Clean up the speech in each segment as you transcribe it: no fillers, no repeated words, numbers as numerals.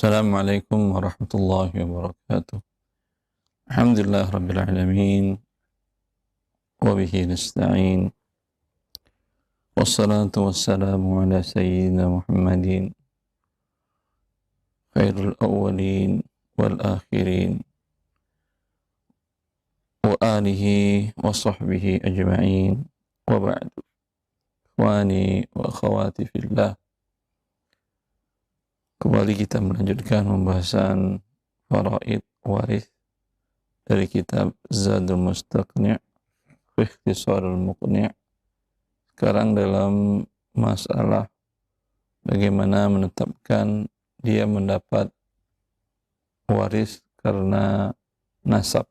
Assalamualaikum warahmatullahi wabarakatuh. Alhamdulillah rabbil alamin wa bihi nasta'in. Wassalatu wassalamu ala sayyidina Muhammadin khairul awwalin wal akhirin wa alihi wa sahbihi ajma'in wa ba'du. Ikhwani wa akhawati fillah. Kembali kita melanjutkan pembahasan faraid waris dari kitab Zadul Mustaqni' fi Ikhtisarul Muqni'. Sekarang dalam masalah bagaimana menetapkan dia mendapat waris karena nasab.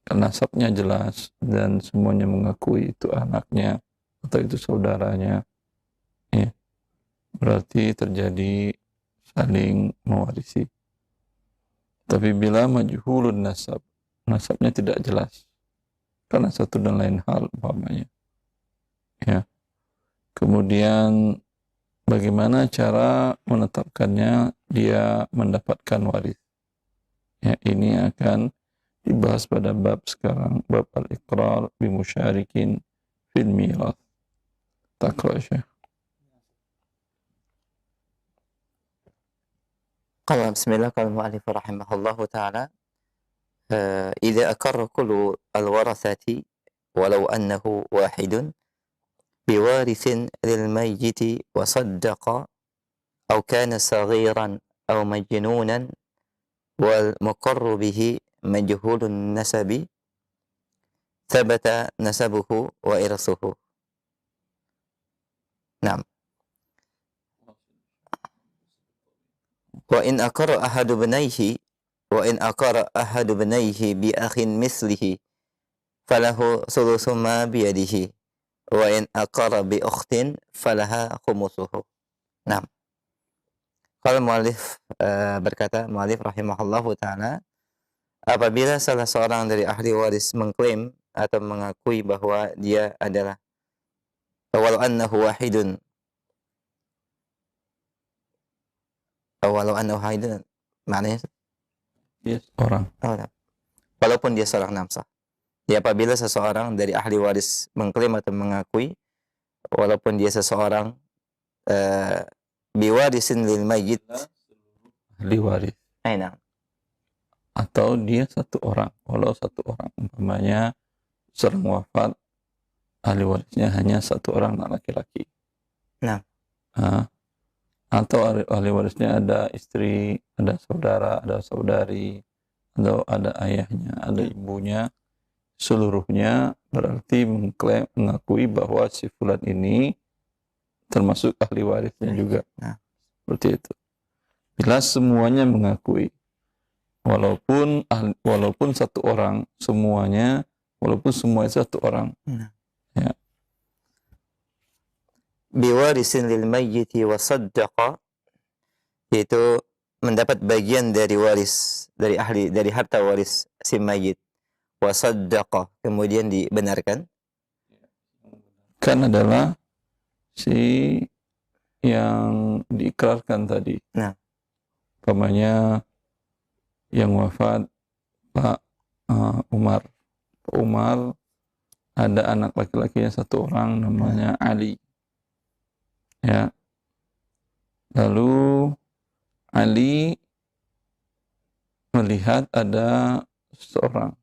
Karena nasabnya jelas dan semuanya mengakui itu anaknya atau itu saudaranya. Ya. Berarti terjadi saling mewarisi. Tapi bila majhulun nasab, nasabnya tidak jelas karena satu dan lain hal umpamanya. Ya. Kemudian bagaimana cara menetapkannya dia mendapatkan waris? Ya, ini akan dibahas pada bab sekarang, bab al-iqrar bi musyarikin fil mirath. Taqra Syekh. قال بسم الله. قال المؤلف رحمه الله تعالى: إذا أقر كل الورثة ولو أنه واحد بوارث للميت وصدق أو كان صغيرا أو مجنونا والمقر به مجهول النسب ثبت نسبه وإرثه. نعم. وإن أقر أحد بنيه بأخ مثله فله ثلث ما بيده وإن أقر بأخت فلها خمسه. Nah, kalau mu'alif berkata, mu'alif rahimahullahu ta'ala, apabila salah seorang dari ahli waris mengklaim atau mengakui bahwa dia adalah walau annahu wahidun maknanya Orang. walaupun dia seorang namsah. Ya, apabila seseorang dari ahli waris mengklaim atau mengakui walaupun dia seseorang biwarisin lil mayyit, Ahli waris. nah, Atau dia satu orang, walau satu orang. Umpamanya seorang wafat, ahli warisnya hanya satu orang laki-laki. Nah. Atau ahli warisnya ada istri, ada saudara, ada saudari, atau ada ayahnya, ada ibunya, seluruhnya berarti mengakui bahwa si fulan ini termasuk ahli warisnya juga. Nah. Seperti itu. Bila semuanya mengakui, walaupun satu orang, semuanya, walaupun semua itu satu orang. Nah. Ya. Biwarisin lil mayyiti wa saddaqa, yaitu mendapat bagian dari waris, dari harta waris si mayyit, wa saddaqa, kemudian dibenarkan. Kan adalah si yang diikrarkan tadi. Nah. Umpamanya yang wafat Pak Umar. Pak Umar ada anak laki-lakinya satu orang namanya Ali. Ya. Lalu Ali melihat ada seorang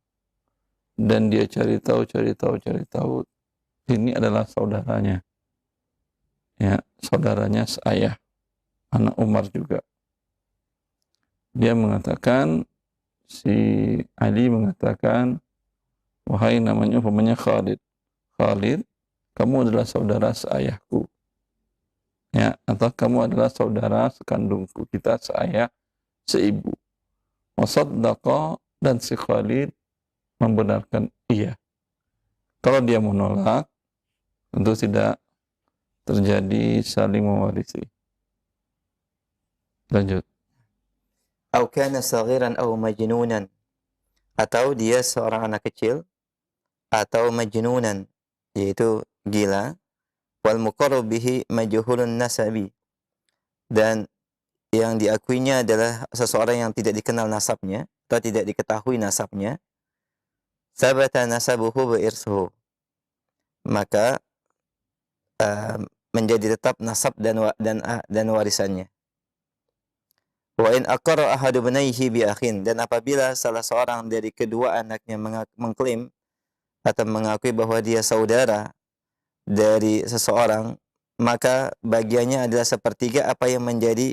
dan dia cari tahu ini adalah saudaranya. Ya, saudaranya seayah, anak Umar juga. Dia mengatakan, si Ali mengatakan, wahai namanya umpamanya Khalid, kamu adalah saudara seayahku. Ya, atau kamu adalah saudara sekandungku, kita seayah, seibu. Wasaddaqa, dan si Khalid membenarkan iya. Kalau dia menolak, tentu tidak terjadi saling mewarisi. Lanjut. Au kana saghiran aw majnunan, atau dia seorang anak kecil atau majnunan, yaitu gila, wal muqarrab bihi majhulun nasabi, dan yang diakuinya adalah seseorang yang tidak dikenal nasabnya atau tidak diketahui nasabnya, sabata nasabuhu wa irsuhu, maka menjadi tetap nasab dan warisannya. Wa in aqarra ahadu bunayhi bi akhin, dan apabila salah seorang dari kedua anaknya mengklaim atau mengakui bahwa dia saudara dari seseorang, maka bagiannya adalah sepertiga apa yang menjadi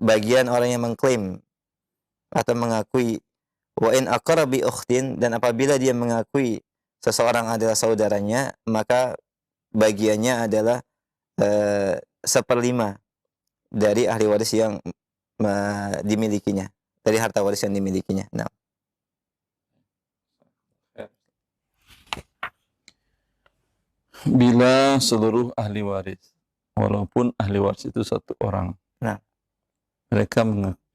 bagian orang yang mengklaim atau mengakui. Wa in aqarra bi ukhtin, dan apabila dia mengakui seseorang adalah saudaranya, maka bagiannya adalah seperlima dari ahli waris yang dimilikinya, dari harta waris yang dimilikinya. Nah, bila seluruh ahli waris, walaupun ahli waris itu satu orang, nah,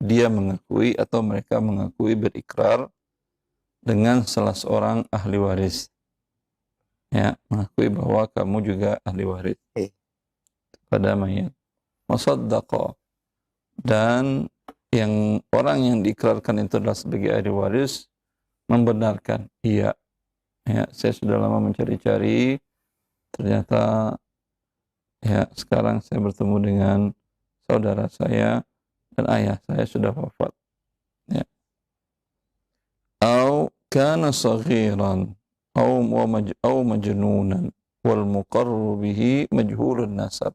dia mengakui atau mereka mengakui berikrar dengan salah seorang ahli waris, ya, mengakui bahwa kamu juga ahli waris pada mayat. Wasaddaqa, dan yang orang yang diikrarkan itu adalah sebagai ahli waris membenarkan, iya, ya, saya sudah lama mencari-cari, ternyata ya sekarang saya bertemu dengan saudara saya dan ayah saya sudah wafat. Ya. Au kana saghiran au majnunan wal muqarru bihi majhulun nasab.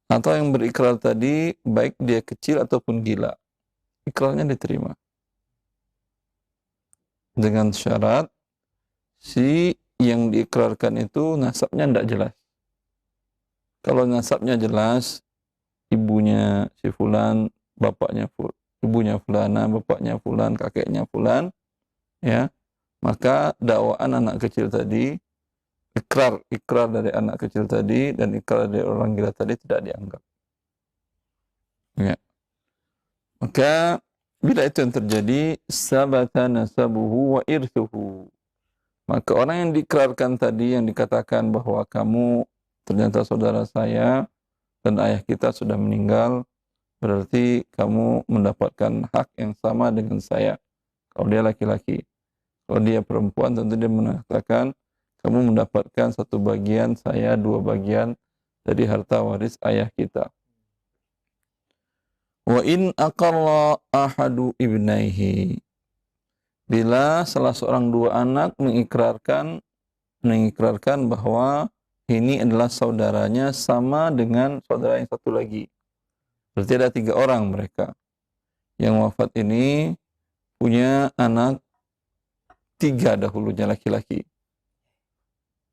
Atau yang berikrar tadi baik dia kecil ataupun gila, ikrarnya diterima. Dengan syarat si yang diikrarkan itu nasabnya tidak jelas. Kalau nasabnya jelas, ibunya si fulan, ibunya fulana, bapaknya fulan, kakeknya fulan, ya, maka dakwaan anak kecil tadi, ikrar dari anak kecil tadi dan ikrar dari orang gila tadi tidak dianggap. Ya. Maka bila itu yang terjadi, sabata nasabuhu wa irthuhu, maka orang yang diikrarkan tadi, yang dikatakan bahwa kamu ternyata saudara saya dan ayah kita sudah meninggal, berarti kamu mendapatkan hak yang sama dengan saya. Kalau dia laki-laki, kalau dia perempuan, tentu dia mengatakan kamu mendapatkan 1 bagian, saya 2 bagian dari harta waris ayah kita. Wa in aqarra ahadu ibnaihi, bila salah seorang 2 anak mengikrarkan bahwa ini adalah saudaranya sama dengan saudara yang satu lagi. Berarti ada 3 orang mereka. Yang wafat ini punya anak 3 dahulunya laki-laki.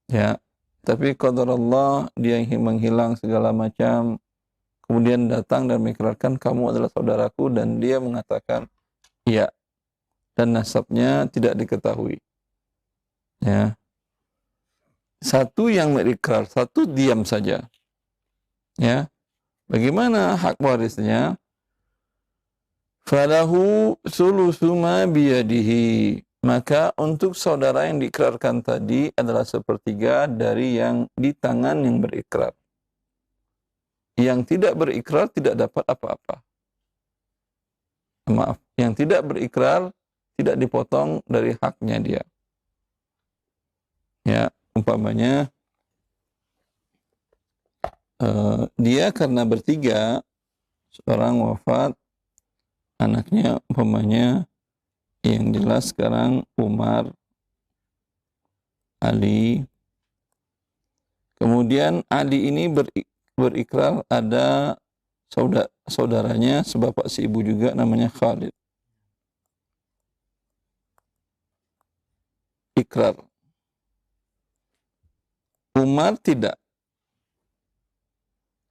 Ya, tapi qadarullah dia menghilang segala macam, kemudian datang dan mengikrarkan kamu adalah saudaraku, dan dia mengatakan iya, dan nasabnya tidak diketahui. Ya. 1 yang berikrar, 1 diam saja. Ya. Bagaimana hak warisnya? Falahu sulusu ma biyadihi, maka untuk saudara yang diikrarkan tadi adalah 1/3 dari yang di tangan yang berikrar. Yang tidak berikrar tidak dapat apa-apa. Maaf, yang tidak berikrar tidak dipotong dari haknya dia. Ya, umpamanya dia karena bertiga, seorang wafat, anaknya umpamanya yang jelas sekarang Umar, Ali. Kemudian Ali ini berikrar ada saudaranya sebapak seibu juga namanya Khalid. Ikrar. Umar tidak.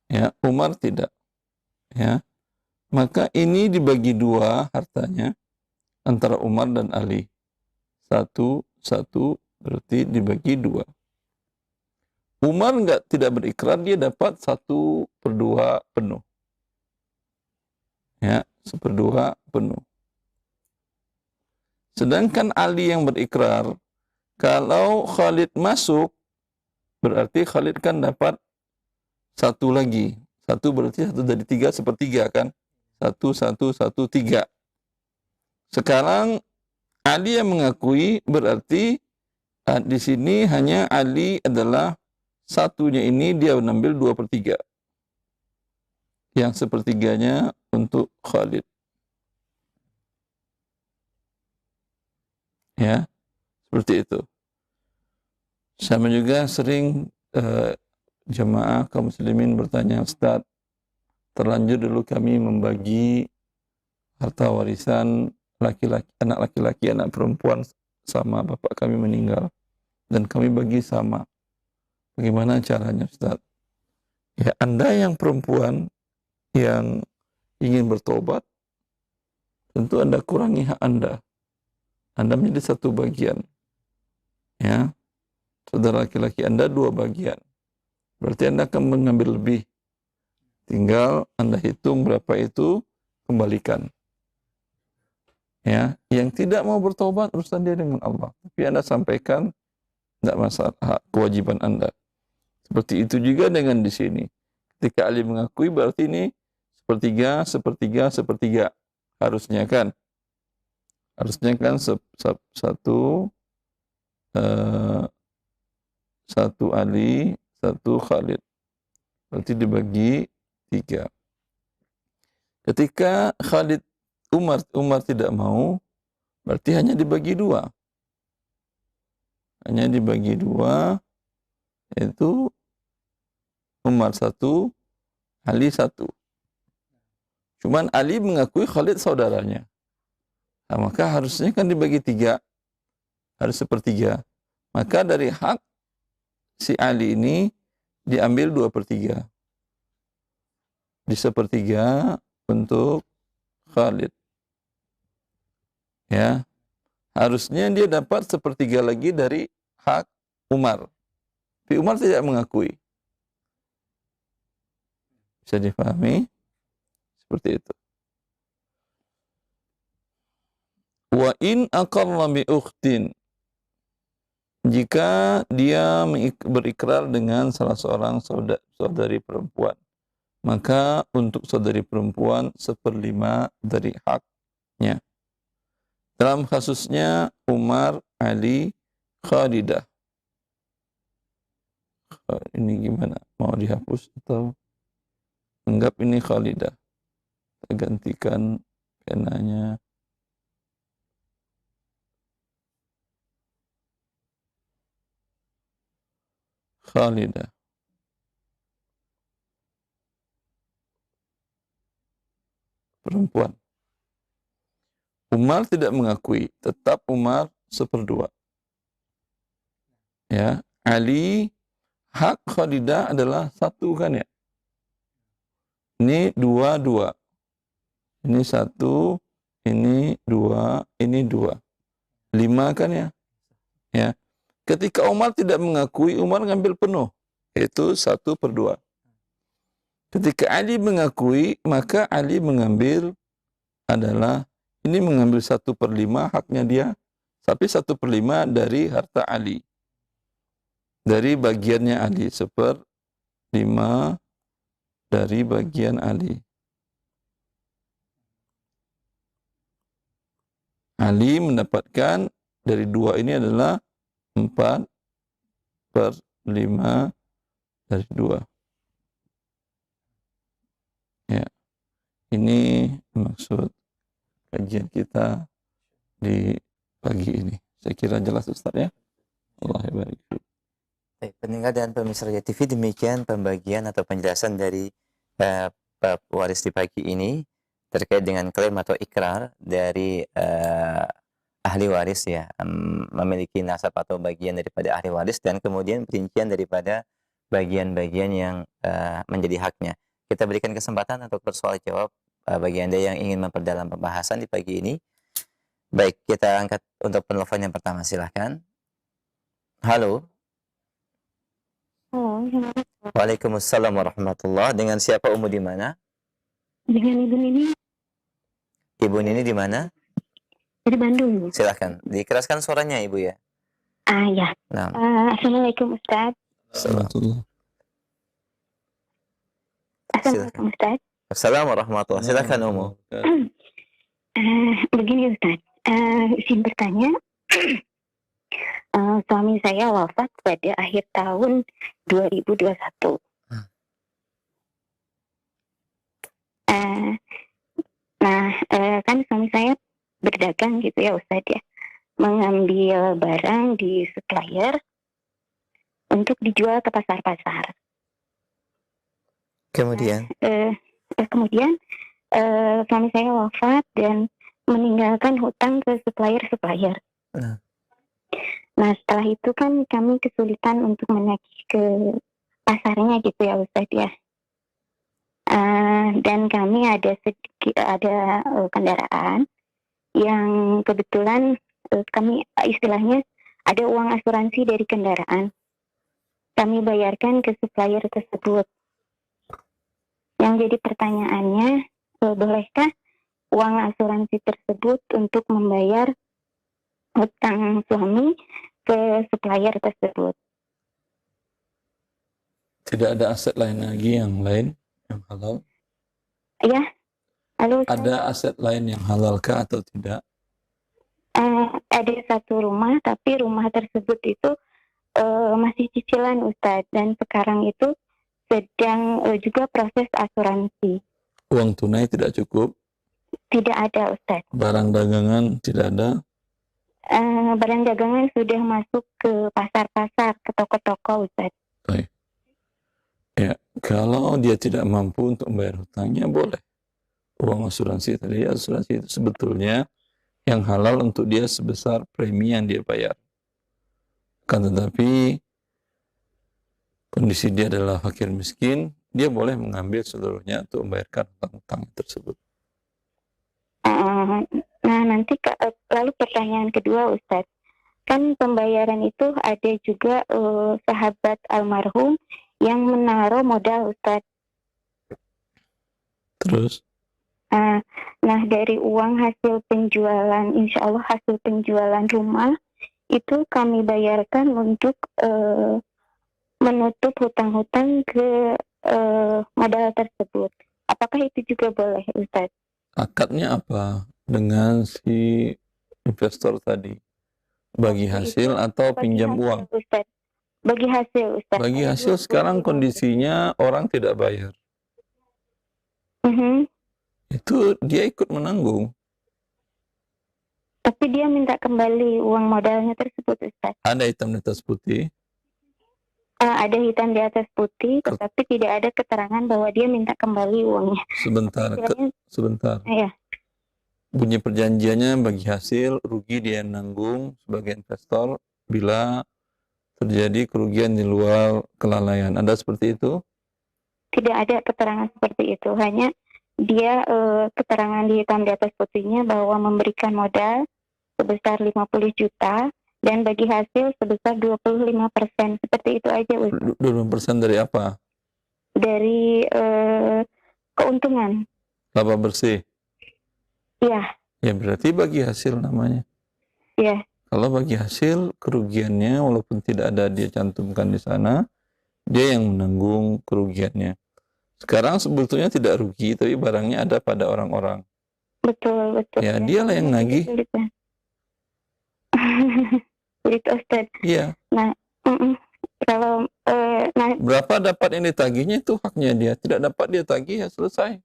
Ya, Umar tidak. Ya. Maka ini dibagi 2 hartanya antara Umar dan Ali. 1 berarti dibagi 2. Umar tidak berikrar, dia dapat 1/2 penuh. Ya, 1/2 penuh. Sedangkan Ali yang berikrar, kalau Khalid masuk, berarti Khalid kan dapat 1 lagi, Satu berarti 1 dari 3 sepertiga kan? 1, 1, 1, 3. Sekarang Ali yang mengakui berarti di sini hanya Ali adalah satunya ini dia mengambil 2/3. Yang sepertiganya untuk Khalid. Ya, seperti itu. Sama juga sering jemaah kaum muslimin bertanya, Ustaz, terlanjur dulu kami membagi harta warisan laki-laki, anak perempuan sama bapak kami meninggal. Dan kami bagi sama. Bagaimana caranya, Ustaz? Ya, Anda yang perempuan yang ingin bertobat, tentu Anda kurangi hak Anda. Anda menjadi 1 bagian. Ya. Saudara laki-laki Anda 2 bagian. Berarti Anda akan mengambil lebih. Tinggal Anda hitung berapa itu, kembalikan. Ya, yang tidak mau bertobat urusan dia dengan Allah. Tapi Anda sampaikan, tidak masalah, hak kewajiban Anda. Seperti itu juga dengan di sini. Ketika Ali mengakui berarti ini sepertiga, sepertiga, sepertiga. Harusnya kan satu Ali, 1 Khalid. Berarti dibagi 3. Ketika Umar tidak mau, berarti hanya dibagi 2. Hanya dibagi 2, yaitu Umar 1, Ali 1. Cuman Ali mengakui Khalid saudaranya. Nah, maka harusnya kan dibagi 3. Harus sepertiga. Maka dari hak si Ali ini diambil 2/3. Di sepertiga untuk Khalid. Ya. Harusnya dia dapat sepertiga lagi dari hak Umar. Tapi Umar tidak mengakui. Bisa dipahami? Seperti itu. Wa in aqarra bi ukhtin. Jika dia berikrar dengan salah seorang saudari perempuan, maka untuk saudari perempuan 1/5 dari haknya. Dalam kasusnya Umar, Ali, Khadidah. Ini gimana? Mau dihapus atau anggap ini Khalidah? Kita gantikan penanya. Khalidah. Perempuan. Umar tidak mengakui, tetap Umar 1/2. Ya, Ali, hak Khadidah adalah 1 kan ya? Ini 2. Ini 1, ini 2, ini 2. 5 kan ya? Ya. Ketika Umar tidak mengakui, Umar ngambil penuh. Yaitu 1/2. Ketika Ali mengakui, maka Ali mengambil adalah, ini mengambil 1/5 haknya dia, tapi 1/5 dari harta Ali. Dari bagiannya Ali, 1/5 dari bagian Ali. Ali mendapatkan dari 2 ini adalah 4/5 dari 2. Ya. Ini maksud kajian kita di pagi ini. Saya kira jelas Ustaz ya. Allah barik. Baik, pendengar dan pemirsa Raja TV, demikian pembagian atau penjelasan dari bab waris di pagi ini terkait dengan klaim atau ikrar dari ahli waris ya, memiliki nasab atau bagian daripada ahli waris, dan kemudian perincian daripada bagian-bagian yang menjadi haknya. Kita berikan kesempatan untuk bersoal jawab bagi Anda yang ingin memperdalam pembahasan di pagi ini. Baik, kita angkat untuk penelpon yang pertama, silahkan. Halo. Waalaikumsalam warahmatullahi. Dengan siapa, Umu, di mana? Dengan Ibu Nini. Ibu Nini di mana? Dari Bandung. Silahkan, dikeraskan suaranya, Ibu ya. Ya. Nah. Assalamualaikum Ustaz. Assalamualaikum. silakan. Ustaz. Assalamualaikum warahmatullahi wabarakatuh. Silakan Umu. Begini Ustaz, izin bertanya, suami saya wafat pada akhir tahun 2021. Kan suami saya berdagang gitu ya Ustaz ya, mengambil barang di supplier untuk dijual ke pasar-pasar. Kemudian, Kemudian suami saya wafat dan meninggalkan hutang ke supplier. Nah setelah itu kan kami kesulitan untuk menagih ke pasarnya gitu ya Ustaz ya. Dan kami ada kendaraan yang kebetulan kami istilahnya ada uang asuransi dari kendaraan. Kami bayarkan ke supplier tersebut. Yang jadi pertanyaannya, bolehkah uang asuransi tersebut untuk membayar hutang suami ke supplier tersebut? Tidak ada aset lain lagi yang halal? Ya, lalu Ada aset lain yang halalkah atau tidak? ada satu rumah, tapi rumah tersebut itu masih cicilan Ustadz, dan sekarang itu sedang juga proses asuransi. Uang tunai tidak cukup? Tidak ada Ustadz. Barang dagangan tidak ada? Barang dagangan sudah masuk ke pasar-pasar, ke toko-toko Ustadz. Baik. Ya, kalau dia tidak mampu untuk membayar hutangnya, boleh. Uang asuransi tadi, asuransi itu sebetulnya yang halal untuk dia sebesar premi yang dia bayar. Kan tetapi kondisi dia adalah fakir miskin, dia boleh mengambil seluruhnya untuk membayarkan hutang-hutang tersebut. Nah nanti lalu pertanyaan kedua Ustadz, kan pembayaran itu ada juga sahabat almarhum yang menaruh modal Ustadz. Terus? Nah dari uang hasil penjualan, insya Allah hasil penjualan rumah itu kami bayarkan untuk menutup hutang-hutang ke modal tersebut. Apakah itu juga boleh Ustadz? Akadnya apa dengan si investor tadi? Bagi hasil atau pinjam uang? Ustadz. Bagi hasil Ustadz. Bagi hasil sekarang kondisinya orang tidak bayar. Itu dia ikut menanggung. Tapi dia minta kembali uang modalnya tersebut Ustaz. Ada hitam di atas putih? Ada hitam di atas putih, tetapi tidak ada keterangan bahwa dia minta kembali uangnya. Sebentar. Iya. Bunyi perjanjiannya bagi hasil, rugi dia nanggung sebagai investor bila terjadi kerugian di luar kelalaian. Ada seperti itu? Tidak ada keterangan seperti itu. Hanya dia keterangan di hitam di atas putihnya bahwa memberikan modal sebesar 50 juta dan bagi hasil sebesar 25%. Seperti itu aja, Ustaz. 25% dari apa? Dari keuntungan. Laba bersih? Iya. Ya berarti bagi hasil namanya. Iya. Kalau bagi hasil, kerugiannya walaupun tidak ada dia cantumkan di sana, dia yang menanggung kerugiannya. Sekarang sebetulnya tidak rugi, tapi barangnya ada pada orang-orang. Betul. Ya, dialah yang nagih. Begitu, Ustaz. Iya. Nah, kalau berapa dapat yang ditagihnya itu haknya dia. Tidak dapat dia tagih, ya selesai.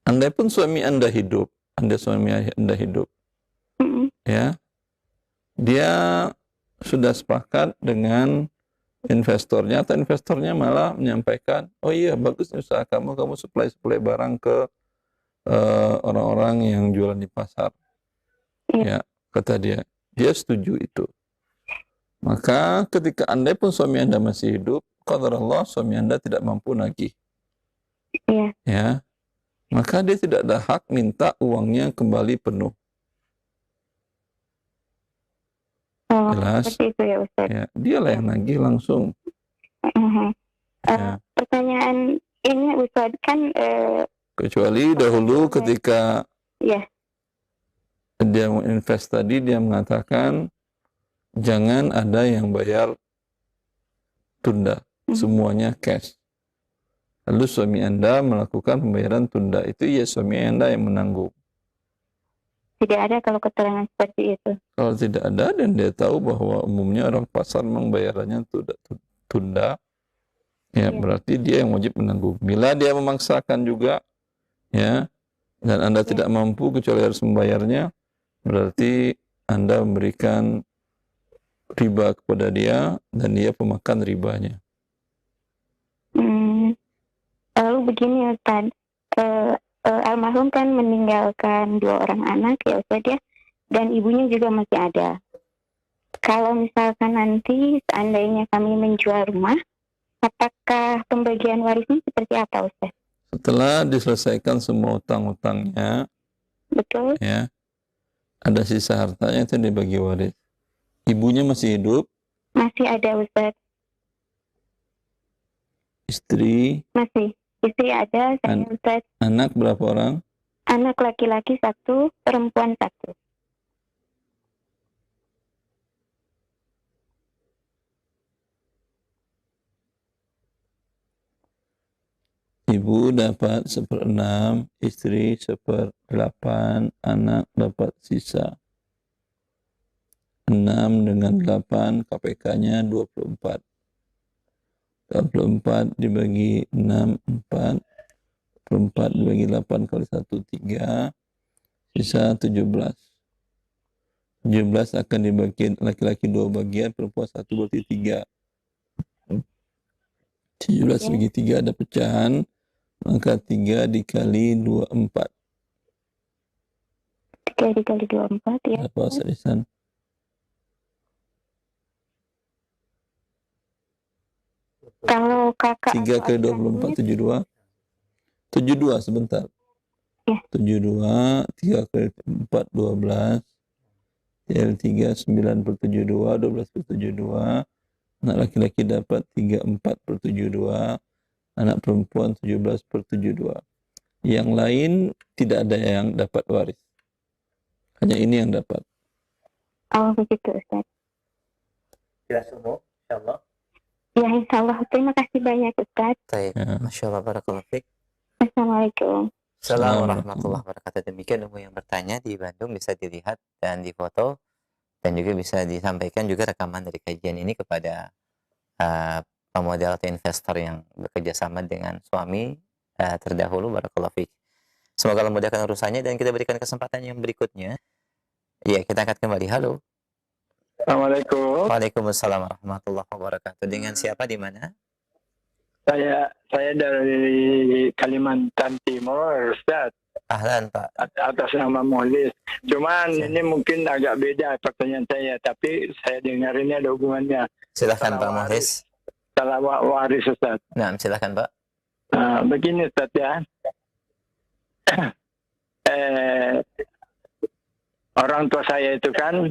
Andai pun suami Anda hidup, ya, dia sudah sepakat dengan investornya, atau investornya malah menyampaikan, oh iya bagus usaha kamu supply barang ke orang-orang yang jualan di pasar. Ya, kata dia setuju itu. Maka ketika andai pun suami Anda masih hidup, qadarullah suami Anda tidak mampu nagih. Ya, maka dia tidak ada hak minta uangnya kembali penuh. Jelas? Seperti itu ya Ustaz. Ya, dialah yang nagih langsung. Pertanyaan ini Ustaz kan kecuali dahulu ketika dia invest tadi, dia mengatakan jangan ada yang bayar tunda, semuanya cash. lalu suami Anda melakukan pembayaran tunda, itu ya suami Anda yang menanggung. Tidak ada kalau keterangan seperti itu. Kalau tidak ada dan dia tahu bahwa umumnya orang pasar memang bayarannya tunda, ya berarti dia yang wajib menanggung. Bila dia memaksakan juga, ya, dan Anda tidak mampu kecuali harus membayarnya, berarti Anda memberikan riba kepada dia dan dia pemakan ribanya. Lalu begini Ustaz, almarhum kan meninggalkan 2 orang anak ya Ustaz ya, dan ibunya juga masih ada. Kalau misalkan nanti seandainya kami menjual rumah, apakah pembagian warisnya seperti apa Ustaz? Setelah diselesaikan semua utang-utangnya, Betul? ya, ada sisa hartanya itu dibagi waris. Ibunya masih hidup, Masih ada Ustaz. istri, Masih. Istri ada, saya Ustaz. anak berapa orang? Anak laki-laki 1, perempuan 1. Ibu dapat 1/6, istri 1/8, anak dapat sisa. 6 dengan 8, KPK-nya 24. 24 dibagi 6, 4. 24 dibagi 8 kali 1, 3. Sisa 17. 17 akan dibagi laki-laki 2 bagian, perempuan 1 berarti 3. 17 bagi 3 ada pecahan, maka 3 dikali 24. 3 dikali 24 ya. Berapa serisan? Kalau kakak 3 kali 24, 72. 72 sebentar. Ya. 72, 3 kali 4, 12. L 3, 9/72, 12/72. Anak laki-laki dapat 34/72. Anak perempuan 17/72. Yang lain tidak ada yang dapat waris. Hanya ini yang dapat. Oh begitu Ustaz. Jelas umum, insyaallah. Ya insyaallah. Terima kasih banyak Ustaz. Baik, Ya. Masya Allah, barakallahu fiik. Assalamualaikum. Assalamualaikum warahmatullahi wabarakatuh. Demikian umum yang bertanya di Bandung, bisa dilihat dan difoto, dan juga bisa disampaikan juga rekaman dari kajian ini kepada pemodal atau investor yang bekerja sama dengan suami terdahulu. Barakallahu fiik. Semoga Allah memudahkan urusannya dan kita berikan kesempatan yang berikutnya. Ya, kita angkat kembali. Halo. Assalamualaikum. Waalaikumsalam warahmatullahi wabarakatuh. Dengan siapa, di mana? Saya dari Kalimantan Timur, Ustaz. Ahlan, Pak. Atas nama Muhlis. Cuman Siap. ini mungkin agak beda pertanyaan saya, tapi saya dengar ini ada hubungannya. Silahkan Pak Salah Muhlis. Salah waris, Ustaz. Nah, silahkan Pak. Begini, Ustaz ya. Orang tua saya itu kan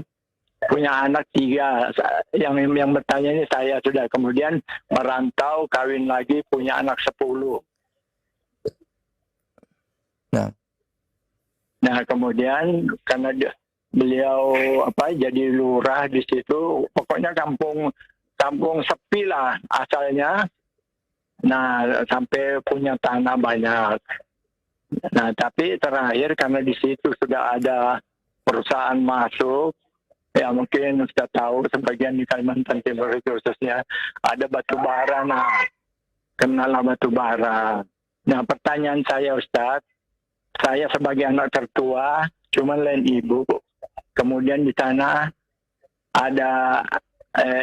punya anak 3. Yang bertanya ini saya sudah, kemudian merantau, kawin lagi, punya anak 10. Nah kemudian karena beliau jadi lurah di situ, pokoknya kampung sepi lah asalnya. Nah sampai punya tanah banyak. Nah tapi terakhir karena di situ sudah ada perusahaan masuk, ya mungkin sudah tahu sebagian di Kalimantan Timur itu khususnya ada batu bara. Nah kenal batu bara. Nah pertanyaan saya Ustadz, saya sebagai anak tertua, cuma lain ibu. Kemudian di sana ada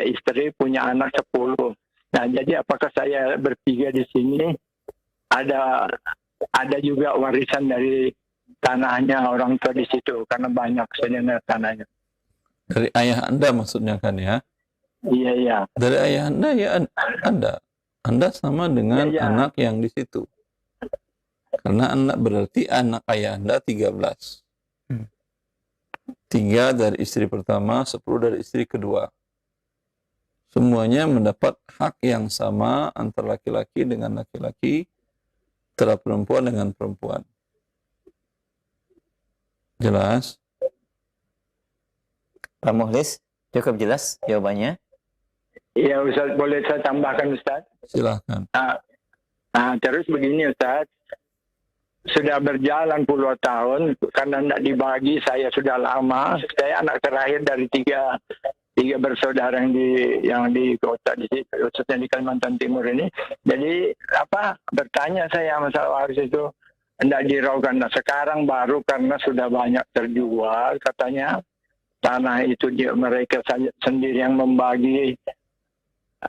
istri punya anak 10. Nah, jadi apakah saya bertiga di sini ada juga warisan dari tanahnya orang tua di situ, karena banyak sebenarnya tanahnya. Dari ayah Anda maksudnya kan ya? Iya, iya. Dari ayah Anda ya ada. Anda sama dengan Ya, ya. anak yang di situ. Karena anak berarti anak ayah Anda 13. 3 dari istri pertama, 10 dari istri kedua. Semuanya mendapat hak yang sama antara laki-laki dengan laki-laki, antara perempuan dengan perempuan. Jelas? Pak Muhlis, cukup jelas jawabannya? Iya Ustaz, boleh saya tambahkan Ustaz? Silahkan. Nah, terus begini Ustaz, sudah berjalan puluhan tahun karena tidak dibagi, saya sudah lama, saya anak terakhir dari tiga bersaudara yang di kota di situ, khususnya di Kalimantan Timur ini. Jadi bertanya saya masalah waris itu tidak diraukan. Nah, sekarang baru karena sudah banyak terjual katanya tanah itu mereka sendiri yang membagi.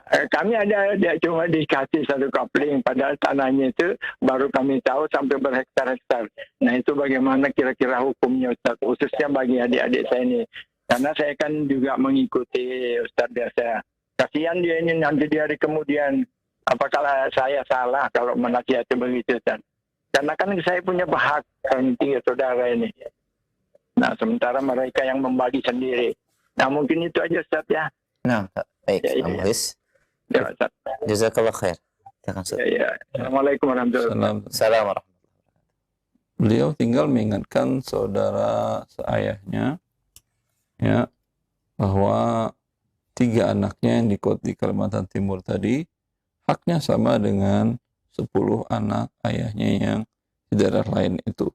Kami dia cuma dikasih satu kapling, padahal tanahnya itu baru kami tahu sampai berhektar-hektar. Nah, itu bagaimana kira-kira hukumnya Ustaz, khususnya bagi adik-adik saya ini. Karena saya kan juga mengikuti Ustaz biasa. Kasihan dia ini nanti di hari kemudian, apakah saya salah kalau menasihati begitu Ustaz. Karena kan saya punya hak kan 3 saudara ini. Nah, sementara mereka yang membagi sendiri. Nah, mungkin itu aja Ustaz ya. Nah, baik, Ya, Pak Mukhlis. Ya, Ustaz. Jazakallah khair. Silakan, Ustaz. Ya. Assalamualaikum warahmatullahi wabarakatuh. Assalamualaikum. Beliau tinggal mengingatkan saudara seayahnya ya bahwa 3 anaknya yang di Kalimantan Timur tadi haknya sama dengan 10 anak ayahnya yang di daerah lain itu.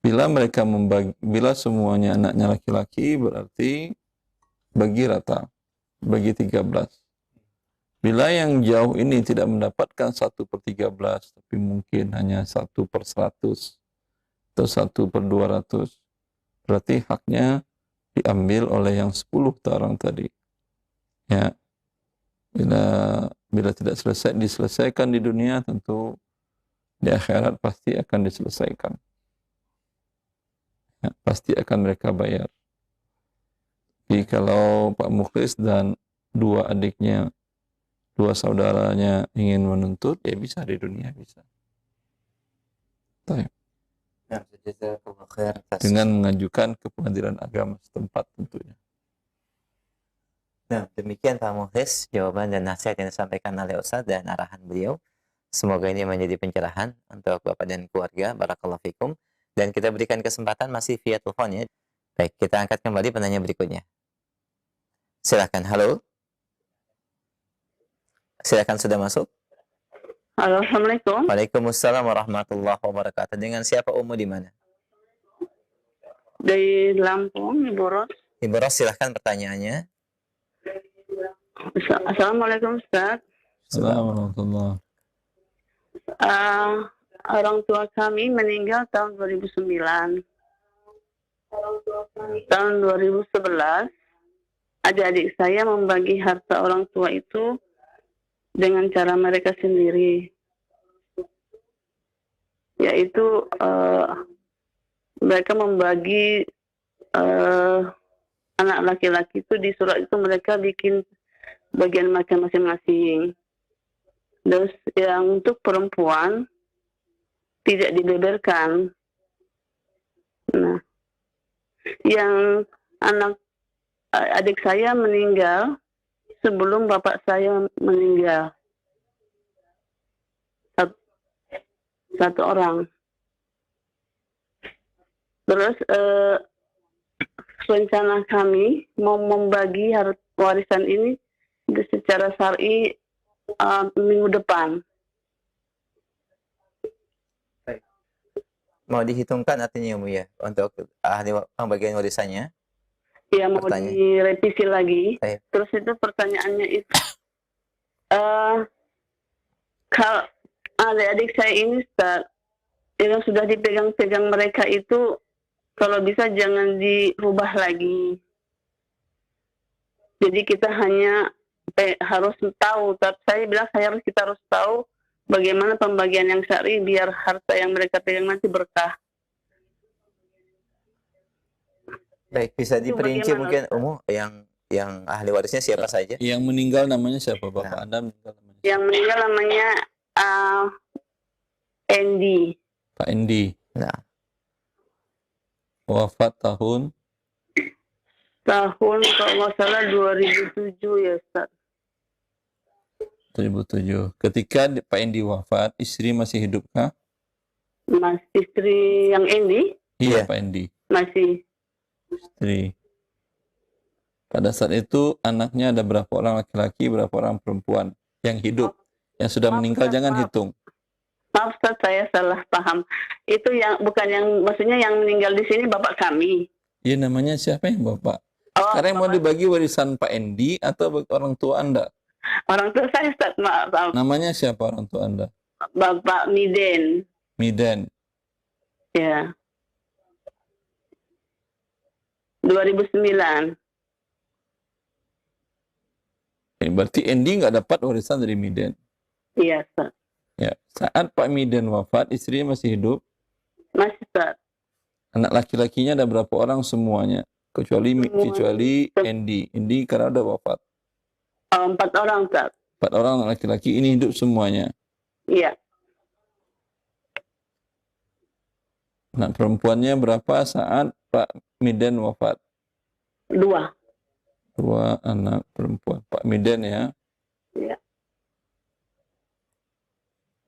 Bila semuanya anaknya laki-laki berarti bagi rata, bagi 13. Bila yang jauh ini tidak mendapatkan 1/13, tapi mungkin hanya 1/100 atau 1/200, berarti haknya diambil oleh yang 10 orang tadi. Ya, bila tidak diselesaikan di dunia, tentu di akhirat pasti akan diselesaikan. Ya, pasti akan mereka bayar. Jadi kalau Pak Mukhlis dan 2 adiknya, 2 saudaranya ingin menuntut, ya bisa di dunia, bisa. Dengan mengajukan ke pengadilan agama setempat tentunya. Nah, demikian Pak Mukhlis jawaban dan nasihat yang disampaikan oleh Ustaz dan arahan beliau. Semoga ini menjadi pencerahan untuk Bapak dan keluarga. Barakallahu fikum. Dan kita berikan kesempatan masih via telepon ya. Baik, kita angkat kembali penanya berikutnya. Silakan. Halo. Silakan, sudah masuk. Halo, Assalamualaikum. Waalaikumsalam warahmatullahi wabarakatuh. Dengan siapa Umu di mana? Dari Lampung, Ibu Ros. Ibu Ros, silahkan pertanyaannya. Assalamualaikum, Ustaz. Assalamualaikum. Orang tua kami meninggal tahun 2009. Tahun 2011, adik-adik saya membagi harta orang tua itu dengan cara mereka sendiri, yaitu mereka membagi anak laki-laki itu di surat itu mereka bikin bagian masing-masing. Terus yang untuk perempuan tidak dibeberkan. Nah, yang adik saya meninggal sebelum bapak saya meninggal. Satu orang. Terus rencana kami mau membagi warisan ini secara syar'i minggu depan. Mau dihitungkan artinya Bu ya untuk ahli pembagian warisannya? Ya, mau direvisi lagi. Baik. Terus itu pertanyaannya itu, kalau adik-adik saya ini Ustaz, yang sudah dipegang-pegang mereka itu, kalau bisa jangan dirubah lagi. Jadi kita hanya harus tahu, tapi saya bilang kita harus tahu bagaimana pembagian yang syar'i biar harta yang mereka pegang nanti berkah. Baik, bisa diperinci mungkin Umu yang ahli warisnya siapa saja? Yang meninggal namanya siapa, Bapak? Anda meninggal namanya? Yang meninggal namanya Andy. Pak Andy. Nah, Wafat tahun kalau nggak salah 2007 ya Ustaz. 2007. Ketika Pak Andy wafat, istri masih hidupkah? Mas istri yang Andy Iya, Pak Andy. masih. Istri. Pada saat itu anaknya ada berapa orang laki-laki, berapa orang perempuan yang hidup? Yang sudah Maaf, meninggal Ustaz, jangan maaf. hitung. Maaf Ustaz, saya salah paham. Itu yang bukan yang maksudnya yang meninggal di sini bapak kami. Ya namanya siapa yang Bapak? Oh, Sekarang yang mau bapak, dibagi warisan Pak Endi atau bagi orang tua Anda? orang tua saya Ustaz, maaf. Namanya siapa orang tua Anda? Bapak Miden. Miden. Ya. 2009. Berarti Endi nggak dapat warisan dari Miden. Iya Ustaz. Ya, saat Pak Miden wafat, istrinya masih hidup. Masih Ustaz. Anak laki-lakinya ada berapa orang semuanya? Kecuali Semuanya. Endi. Endi karena udah wafat. 4 orang Ustaz. 4 orang anak laki-laki ini hidup semuanya. Iya. Anak perempuannya berapa saat Pak Miden wafat? 2. 2 anak perempuan. Pak Miden ya. Iya.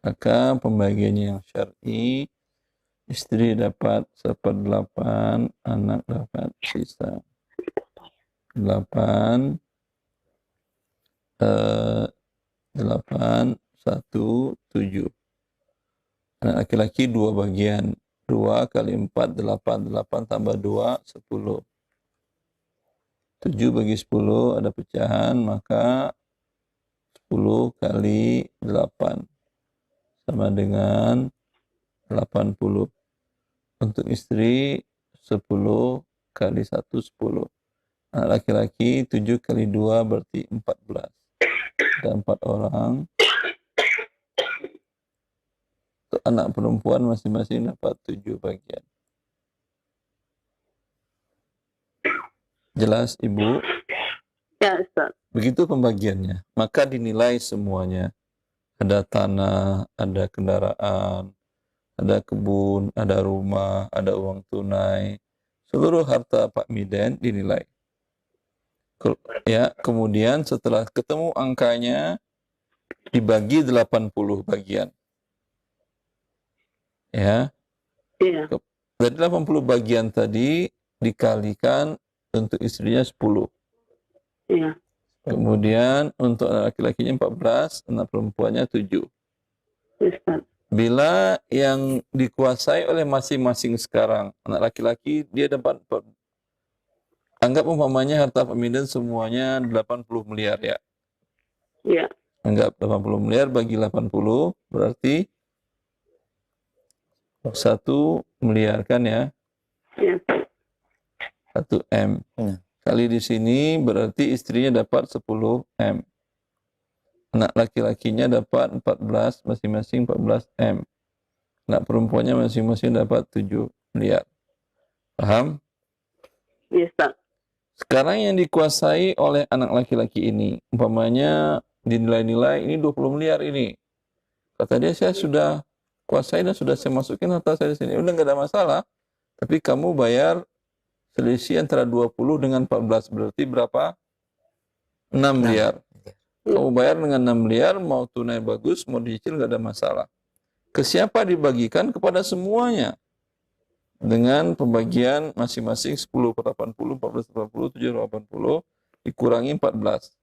Maka pembagiannya yang syar'i, istri dapat 1/8, anak dapat sisa 8, 8, 1, 7. Anak laki-laki 2 bagian. 2 kali 4, 8. 8 tambah 2, 10. 7 bagi 10 ada pecahan, maka 10 kali 8 sama dengan 80. Untuk istri 10 kali 1, 10. Anak laki-laki 7 kali 2 berarti 14. Ada 4 orang. Untuk anak perempuan masing-masing dapat 7 bagian. Jelas Ibu? Ya Ustaz. Begitu pembagiannya. Maka dinilai semuanya. Ada tanah, ada kendaraan, ada kebun, ada rumah, ada uang tunai. Seluruh harta Pak Miden dinilai. Ya, kemudian setelah ketemu angkanya dibagi 80 bagian. Ya. Iya. Dari 80 bagian tadi dikalikan untuk istrinya 10. Iya. Kemudian untuk anak laki-lakinya 14, anak perempuannya 7. Ustaz. Bila yang dikuasai oleh masing-masing sekarang, anak laki-laki dia dapat, anggap umpamanya harta Pak Miden semuanya 80 miliar ya. Iya. Anggap 80 miliar bagi 80 berarti 1 miliar kan ya. Iya. 1 M. Kali di sini berarti istrinya dapat 10 M. Anak laki-lakinya dapat 14, masing-masing 14 M. Anak perempuannya masing-masing dapat 7 miliar. Paham? Iya Ustaz. Sekarang yang dikuasai oleh anak laki-laki ini, umpamanya dinilai-nilai ini 20 miliar ini. Kata dia, saya sudah kuasai dan sudah saya masukin harta saya di sini. Udah nggak ada masalah. Tapi kamu bayar selisih antara 20 dengan 14. Berarti berapa? 6 miliar. Kamu bayar dengan 6 miliar, mau tunai bagus, mau dicicil nggak ada masalah. Ke siapa dibagikan? Kepada semuanya. Dengan pembagian masing-masing 10 per 80, 14 per 80, 7 per 80, dikurangi 14.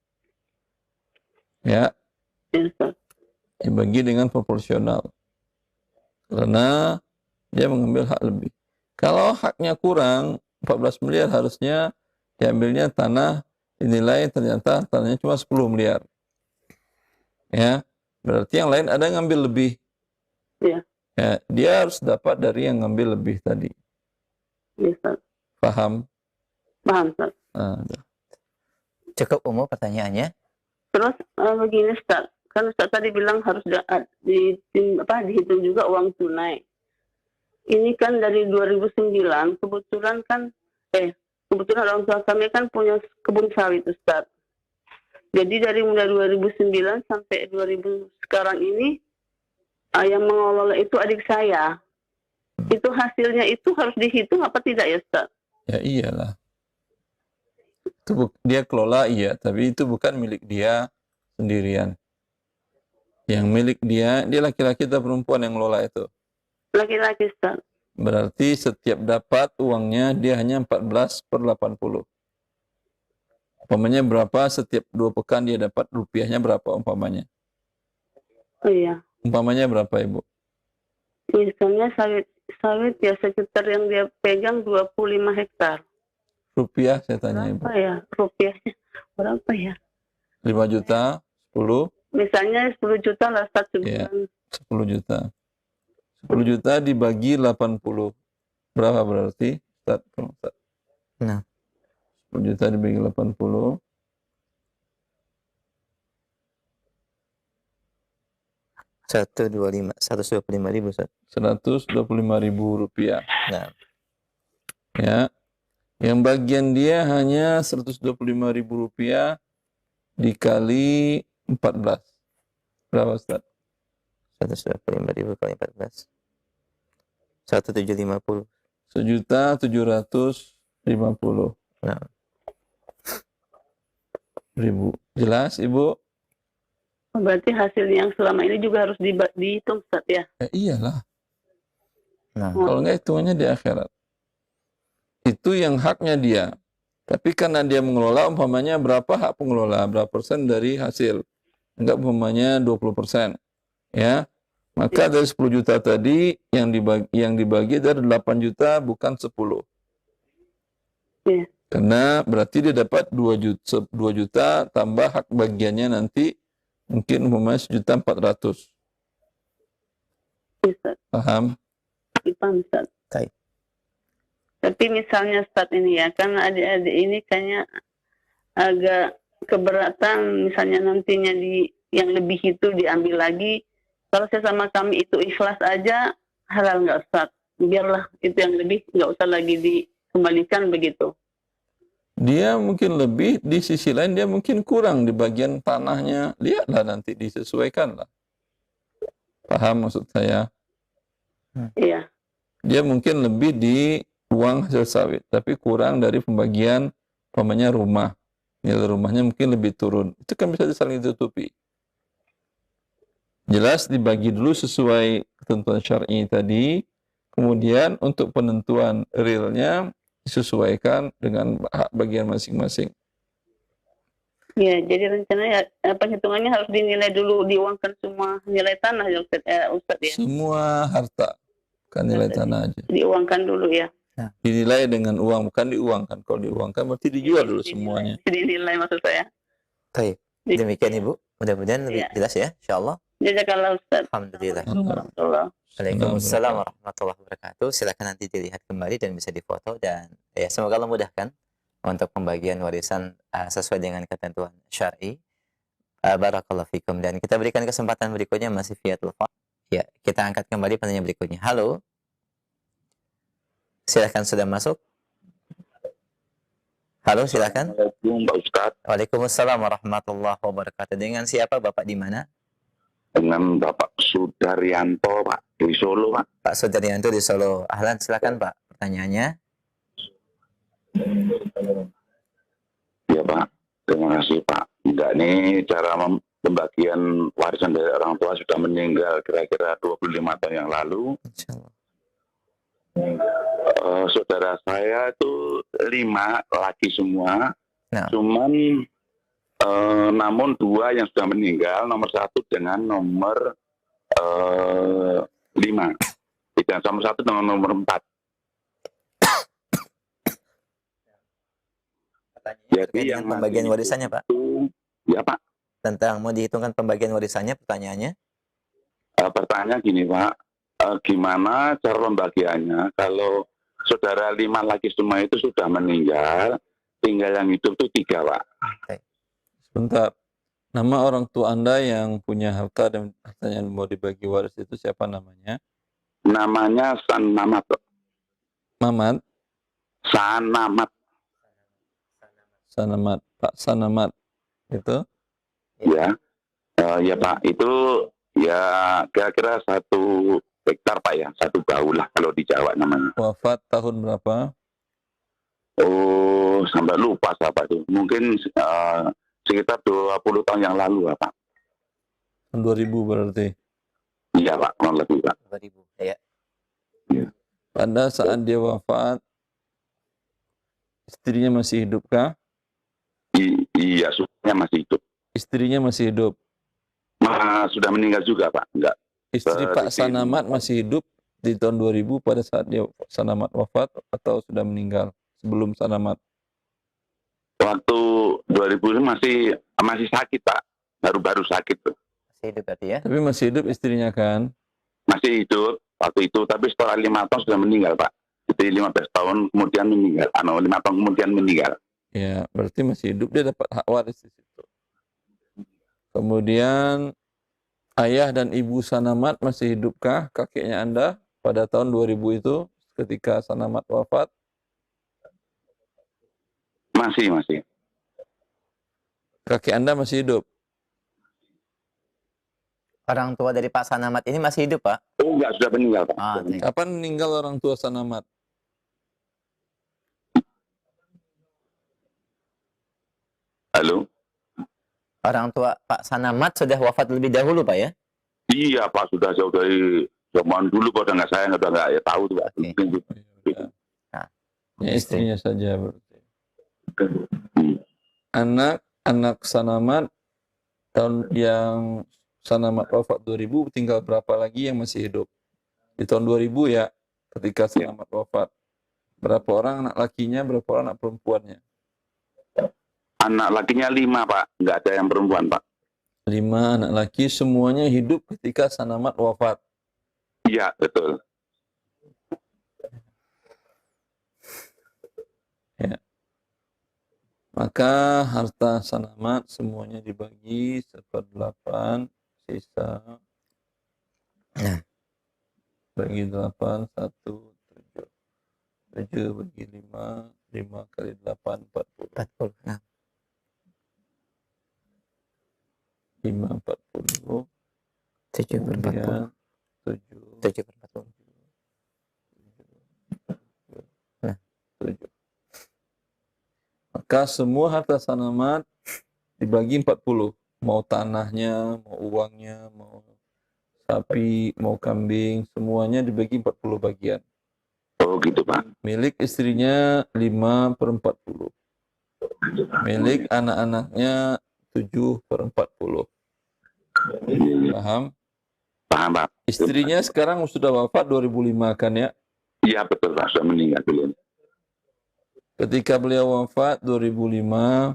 Ya. Dibagi dengan proporsional. Karena dia mengambil hak lebih. Kalau haknya kurang, 14 miliar harusnya diambilnya tanah, dinilai ternyata tanahnya cuma 10 miliar. Ya. Berarti yang lain ada yang ngambil lebih. Iya. Ya, dia harus dapat dari yang ngambil lebih tadi. Iya Ustaz. Paham? Paham Ustaz. Cukup umum pertanyaannya. Terus begini Ustaz, kan Ustaz tadi bilang harus dihitung juga uang tunai. Ini kan dari 2009 kebetulan orang tua kami kan punya kebun sawit Ustaz. Jadi dari mulai 2009 sampai 2000 sekarang ini yang mengelola itu adik saya. Itu hasilnya itu harus dihitung apa tidak ya Ustaz? Ya iyalah. Itu dia kelola iya, tapi itu bukan milik dia sendirian. Yang milik dia laki-laki atau perempuan yang kelola itu? Laki-laki Ustaz. Berarti setiap dapat uangnya dia hanya 14 per 80. Umpamanya berapa setiap 2 pekan dia dapat rupiahnya berapa umpamanya? Oh iya. Umpamanya berapa Ibu? Misalnya sawit ya sekitar yang dia pegang 25 hektar. Rupiah saya tanya Ibu. Berapa ya rupiahnya? Berapa ya? 5 juta, 10, Misalnya 10 juta lah satu Iya. bulan. 10 juta. 10 juta dibagi 80. Berapa berarti? Ustaz, tolong, Ustaz. Nah. 10 juta dibagi 80. $125.000 Ustaz. Rp125.000. Nah, Ya. Yang bagian dia hanya Rp125.000 dikali 14. Berapa Ustaz? 125.000 kali 14. 1.750. 1.750.000. Nah, Jelas Ibu? Berarti hasil yang selama ini juga harus dihitung Ustaz ya. Iyalah. nah, Kalau enggak hitungannya di akhirat. Itu yang haknya dia. Tapi karena dia mengelola, umpamanya berapa hak pengelola, berapa persen dari hasil. Enggak umpamanya 20%. Ya. Maka dari 10 juta tadi yang dibagi dari 8 juta bukan 10. Iya. Karena berarti dia dapat 2 juta tambah hak bagiannya nanti mungkin umpamanya 1.400.000. Ustaz. Paham? Paham Ustaz. Baik. Tapi misalnya Ustaz ini ya, karena adik-adik ini kayaknya agak keberatan misalnya nantinya yang lebih itu diambil lagi. Kalau saya sama kami itu ikhlas aja, halal nggak Ustaz? Biarlah itu yang lebih, nggak usah lagi dikembalikan begitu. Dia mungkin lebih, di sisi lain dia mungkin kurang di bagian tanahnya. Lihatlah nanti disesuaikan lah. Paham maksud saya? Iya. Dia mungkin lebih di uang hasil sawit, tapi kurang dari pembagian umpamanya rumah. Nilai rumahnya mungkin lebih turun. Itu kan bisa saling ditutupi. Jelas dibagi dulu sesuai ketentuan syar'i tadi. Kemudian untuk penentuan realnya disesuaikan dengan hak bagian masing-masing. Ya, jadi rencananya perhitungannya harus dinilai dulu, diuangkan semua nilai tanah ya Ustaz ya. Semua harta, bukan nilai tanah aja. Diuangkan dulu ya. Dinilai dengan uang, bukan diuangkan. Kalau diuangkan berarti dijual dulu semuanya. Dinilai maksud saya. baik. Demikian Ibu. Mudah-mudahan lebih Iya. jelas ya, insyaallah. Jazakallah Ustaz. Alhamdulillah. Warahmatullah. Waalaikumsalam warahmatullahi wabarakatuh. Silakan nanti dilihat kembali dan bisa difoto, dan ya semoga Allah mudahkan untuk pembagian warisan sesuai dengan ketentuan syar'i. Barakallahu fikum, dan kita berikan kesempatan berikutnya masih via telepon. Ya, kita angkat kembali penanya berikutnya. Halo. Silakan sudah masuk. Halo, silakan. Assalamualaikum Pak Ustadz. Waalaikumsalam warahmatullahi wabarakatuh. Dengan siapa Bapak di mana? Dengan Bapak Sudaryanto Pak di Solo Pak. Pak Sudaryanto di Solo. Ahlan, silakan Pak. Pertanyaannya. Ya Pak, terima kasih Pak. Enggak, nih cara pembagian warisan dari orang tua sudah meninggal kira-kira 25 tahun yang lalu. Insyaallah. Saudara saya itu 5 laki semua. Nah. Cuman namun 2 yang sudah meninggal, nomor 1 dengan nomor 5. Tidak, nomor 1 dengan nomor 4. Jadi dengan pembagian warisannya Pak. Ya Pak. Tentang mau dihitungkan pembagian warisannya, pertanyaannya. Pertanyaan gini Pak, gimana cara pembagiannya kalau saudara 5 laki semua itu sudah meninggal, tinggal yang hidup itu 3 Pak. Sebentar. Nama orang tua Anda yang punya harta dan hartanya mau dibagi waris itu siapa namanya? Namanya Sanamat. Mamat? Sanamat. Sanamat. Pak Sanamat. Itu? Ya. Ya Pak, itu ya kira-kira 1 hektar Pak ya, 1 bahu lah kalau di Jawa namanya. Wafat tahun berapa? Oh, sampai lupa siapa itu. Mungkin sekitar 20 tahun yang lalu Pak. Tahun 2000 berarti. Iya Pak, kurang lebih Pak. 2000. Ya. Pada saat dia wafat, istrinya masih hidupkah? Iya, suaminya masih hidup. Istrinya masih hidup. sudah meninggal juga Pak. Enggak. Istri Pak Ricky. Sanamat masih hidup di tahun 2000 pada saat dia Sanamat wafat atau sudah meninggal sebelum Sanamat? Waktu 2000 masih sakit Pak. Baru-baru sakit tuh. Masih hidup berarti ya? Tapi masih hidup istrinya kan? Masih hidup waktu itu, tapi setelah 5 tahun sudah meninggal Pak. Jadi 15 tahun kemudian meninggal. 5 tahun kemudian meninggal. Ya, berarti masih hidup, dia dapat hak waris di situ. Kemudian ayah dan ibu Sanamat masih hidupkah kakeknya Anda pada tahun 2000 itu ketika Sanamat wafat? Masih. Kakek Anda masih hidup? Orang tua dari Pak Sanamat ini masih hidup, Pak? Oh enggak, sudah meninggal Pak. Ah, Kapan meninggal orang tua Sanamat? Halo? orang tua Pak Sanamat sudah wafat lebih dahulu, Pak ya? Iya Pak, sudah jauh dari zaman dulu Pak, udah nggak sayang, udah nggak ya tahu tuh Pak. Oke. Ya, istrinya saja berarti. Hmm. Anak Sanamat tahun yang Sanamat wafat 2000 tinggal berapa lagi yang masih hidup? Di tahun 2000 ya, ketika Sanamat wafat. Berapa orang anak lakinya, berapa orang anak perempuannya? Anak lakinya 5 Pak, nggak ada yang perempuan Pak. 5 anak laki, semuanya hidup ketika Sanamat wafat. Iya betul. Ya. Maka harta Sanamat semuanya dibagi 1/8, sisa bagi 8, 1, 7. 7 bagi 5, 5 kali 8, 40. 40. Nah, 5, 40. 7 per 40. Kemudian 7. 7 per 40. Nah. 7. Maka semua harta Sanamat dibagi 40. Mau tanahnya, mau uangnya, mau sapi, mau kambing, semuanya dibagi 40 bagian. Oh gitu Pak. Milik istrinya 5/40. Milik anak-anaknya 7/40. Paham? Paham Pak. Istrinya sekarang sudah wafat 2005 kan ya? Iya betul Pak, sudah meninggal dulu. Ketika beliau wafat 2005,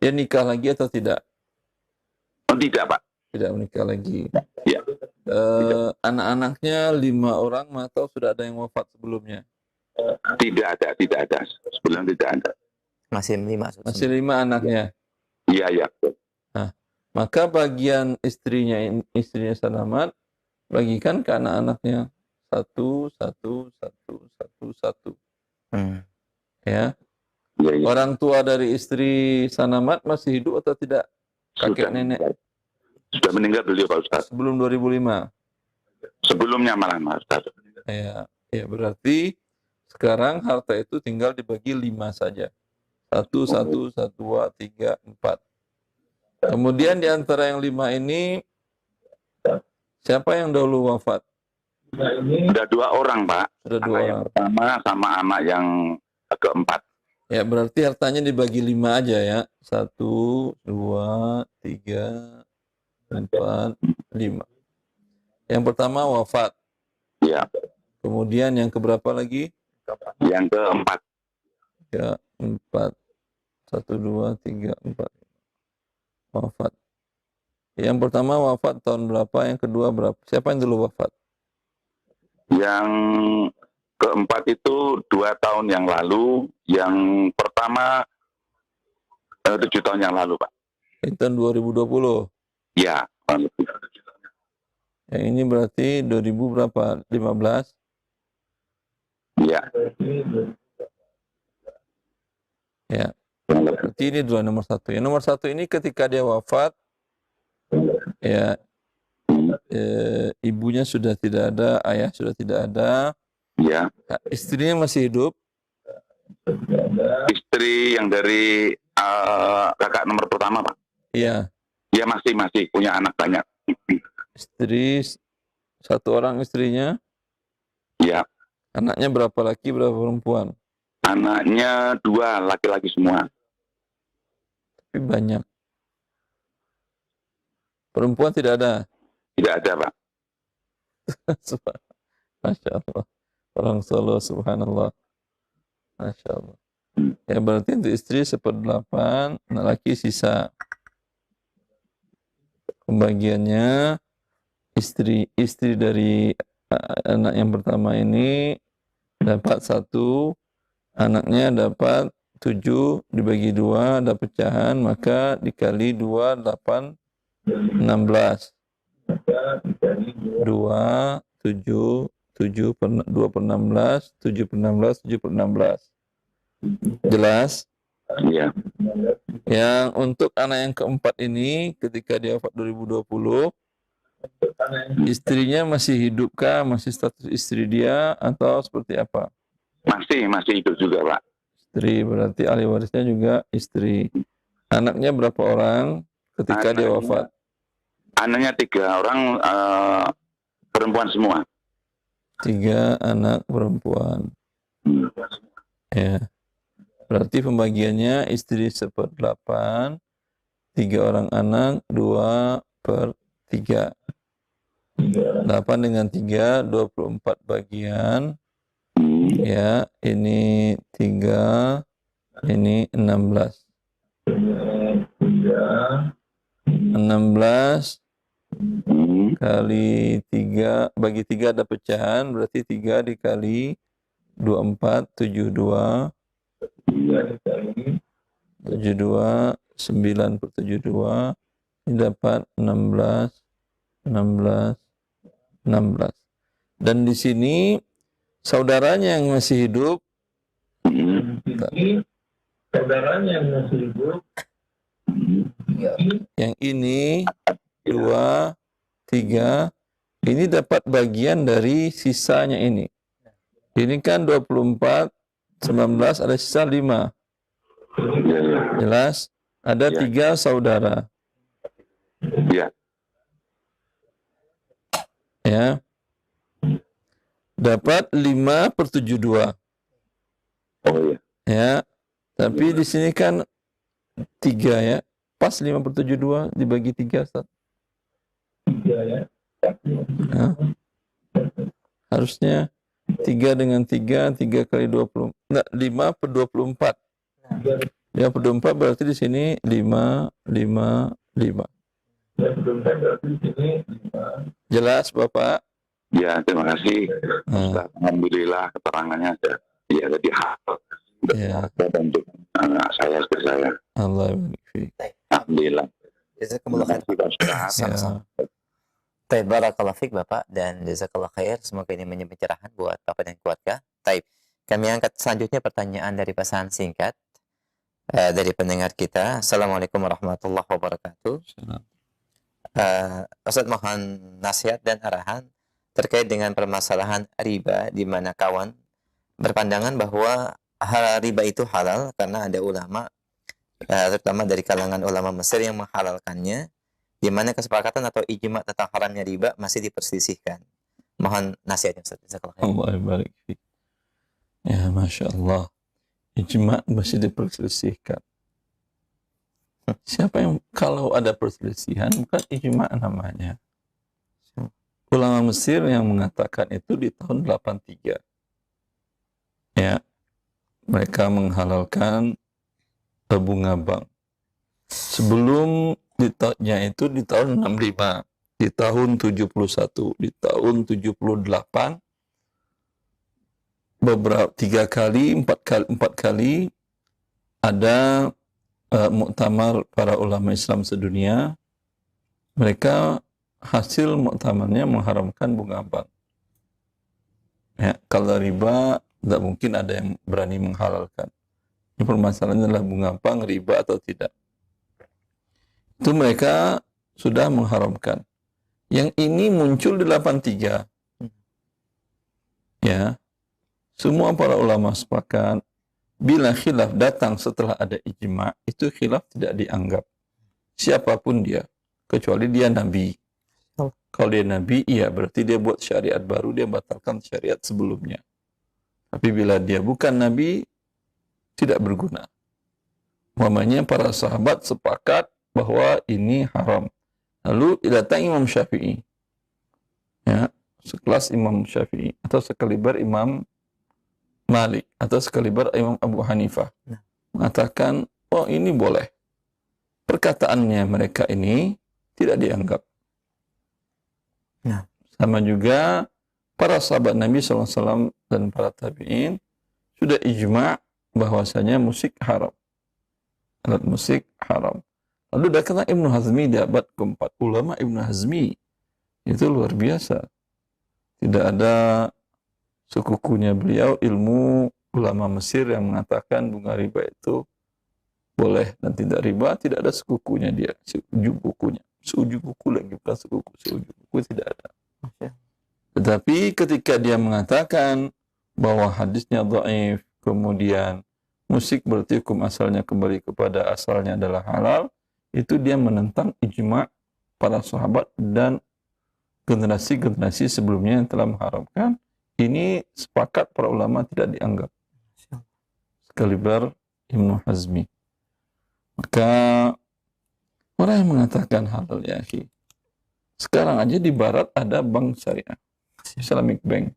dia nikah lagi atau tidak? Oh tidak Pak. Tidak menikah lagi. Iya. Anak-anaknya 5 orang atau sudah ada yang wafat sebelumnya? Tidak ada. Sebelum tidak ada. Masih 5. Masih 5 anaknya. Iya. Maka bagian istrinya Sanamat bagikan ke anak-anaknya 1, 1, 1, 1, 1. Ya. Iya. Orang tua dari istri Sanamat masih hidup atau tidak? Kakek nenek Sudah meninggal beliau Pak Ustaz. sebelum 2005. Sebelumnya malah Pak Ustaz. Ya berarti sekarang harta itu tinggal dibagi 5 saja. 1, 1, 1, 2, 3, 4. Kemudian di antara yang 5 ini, siapa yang dahulu wafat? Ada 2 orang Pak. Sudah 2 Anak yang orang. pertama sama anak yang keempat. Ya berarti hartanya dibagi 5 aja ya. 1, 2, 3, 4, 5. Yang pertama wafat. Ya. Kemudian yang keberapa lagi? Yang keempat. 3, 4. 1, 2, 3, 4. Wafat. Yang pertama wafat tahun berapa? Yang kedua berapa? Siapa yang dulu wafat? Yang keempat itu 2 tahun yang lalu. Yang pertama 7 tahun yang lalu Pak. Itu tahun 2020. Ya. Yang ini berarti 2000 berapa? 15? Ya. Ya. Berarti ini dulu nomor 1. Yang nomor 1 ini ketika dia wafat, ya ibunya sudah tidak ada, ayah sudah tidak ada. Ya. Istrinya masih hidup. Istri yang dari kakak nomor pertama Pak. Iya. Dia masih punya anak banyak. Istri 1 orang istrinya. Ya. Anaknya berapa laki, berapa perempuan? Anaknya 2 laki-laki semua. Tapi banyak. Perempuan tidak ada. Tidak ada, Pak. Masya Allah. Orang Solo, subhanallah. Masya Allah. Ya berarti untuk istri 1/8, anak laki sisa. Pembagiannya istri dari anak yang pertama ini dapat 1, anaknya dapat 7, dibagi 2, ada pecahan, maka dikali 2, 8, 16. 2, 7, 2 per 16, 7 per 16, 7 per 16. Jelas? Iya. Yang untuk anak yang keempat ini, ketika dia wafat 2020, istrinya masih hidupkah, masih status istri dia, atau seperti apa? Masih hidup juga, Pak. Istri, berarti ahli warisnya juga istri. Anaknya berapa orang ketika dia wafat? Anaknya 3 orang, perempuan semua. 3 anak perempuan. Ya. Berarti pembagiannya istri 1/8, 3 orang anak, 2/3. 8 dengan 3, 24 bagian. Ya, ini 3, ini 16. 16 kali 3, bagi 3 ada pecahan, berarti 3 dikali 24, 72. 72, 9 per 72, ini dapat 16. Dan di sini saudaranya yang masih hidup, yang ini 2, 3, ini dapat bagian dari sisanya ini. Ini kan 24, 19, ada sisa 5. Jelas? Ada 3 saudara. Iya. Ya. Dapat 5 per 72. Oh iya. Ya. Tapi di sini kan 3 ya. Pas 5 per 72 dibagi 3, Ustaz. 3 ya. Nah. Harusnya 3 dengan 3, 3 kali 20. Enggak, 5 per 24. 5 per 24 berarti di sini 5, 5, 5. Jelas, Bapak? Ya, terima kasih. Ustaz, alhamdulillah keterangannya ada. Ya, jadi hak. Untuk anak saya, istri saya. Allah. Alhamdulillah. Jazakumullah khair. Sama-sama. Taib, barakallahu fiik Bapak, dan jazakallah khair. Semoga ini menjadi pencerahan buat Bapak dan keluarga. Taib. Kami angkat selanjutnya pertanyaan dari pesan singkat dari pendengar kita. Assalamualaikum warahmatullahi wabarakatuh. Ustaz, mohon nasihat dan arahan terkait dengan permasalahan riba, di mana kawan berpandangan bahwa riba itu halal karena ada ulama, terutama dari kalangan ulama Mesir yang menghalalkannya, di mana kesepakatan atau ijma tentang haramnya riba masih diperselisihkan. Mohon nasihatnya, Ustaz. Allah barik fiik. Ya, Masya Allah. Ijma masih diperselisihkan. Siapa yang, kalau ada perselisihan, bukan ijma namanya. Ulama Mesir yang mengatakan itu di tahun 83. Ya, mereka menghalalkan bunga bank. Sebelum itu di tahun 65, di tahun 71, di tahun 78, beberapa 4 kali ada muktamar para ulama Islam sedunia. Mereka hasil muktamarnya mengharamkan bunga bank. Ya, kalau riba tidak mungkin ada yang berani menghalalkan. Ini permasalahannya adalah bunga bank riba atau tidak. Itu mereka sudah mengharamkan. Yang ini muncul di 83. Ya. Semua para ulama sepakat bila khilaf datang setelah ada ijma, itu khilaf tidak dianggap. Siapapun dia, kecuali dia nabi. Kalau dia nabi, iya berarti dia buat syariat baru, dia batalkan syariat sebelumnya. Tapi bila dia bukan nabi, tidak berguna. Umpamanya para sahabat sepakat bahwa ini haram. Lalu datang Imam Syafi'i, ya, sekelas Imam Syafi'i atau sekaliber Imam Malik atau sekaliber Imam Abu Hanifah, mengatakan, oh ini boleh. Perkataannya mereka ini tidak dianggap. Nah. Sama juga para sahabat Nabi SAW dan para tabi'in sudah ijma' bahwasanya musik haram. Alat musik haram. Lalu datang Ibnu Hazmi di abad keempat. Ulama Ibnu Hazmi itu luar biasa. Tidak ada sekukunya beliau ilmu ulama Mesir yang mengatakan bunga riba itu boleh dan tidak riba, tidak ada sekukunya dia, seujung kukunya. Seujung kuku lagi, bukan sekuku, seujung kuku tidak ada. Tetapi ketika dia mengatakan bahwa hadisnya dhaif, kemudian musik berarti hukum asalnya kembali kepada asalnya adalah halal, itu dia menentang ijma' para sahabat dan generasi-generasi sebelumnya yang telah mengharamkan. Ini sepakat para ulama tidak dianggap. Sekaliber Ibnu Hazmi. Maka orang yang mengatakan halal ya akhi, sekarang aja di barat ada bank syariah, Islamic Bank.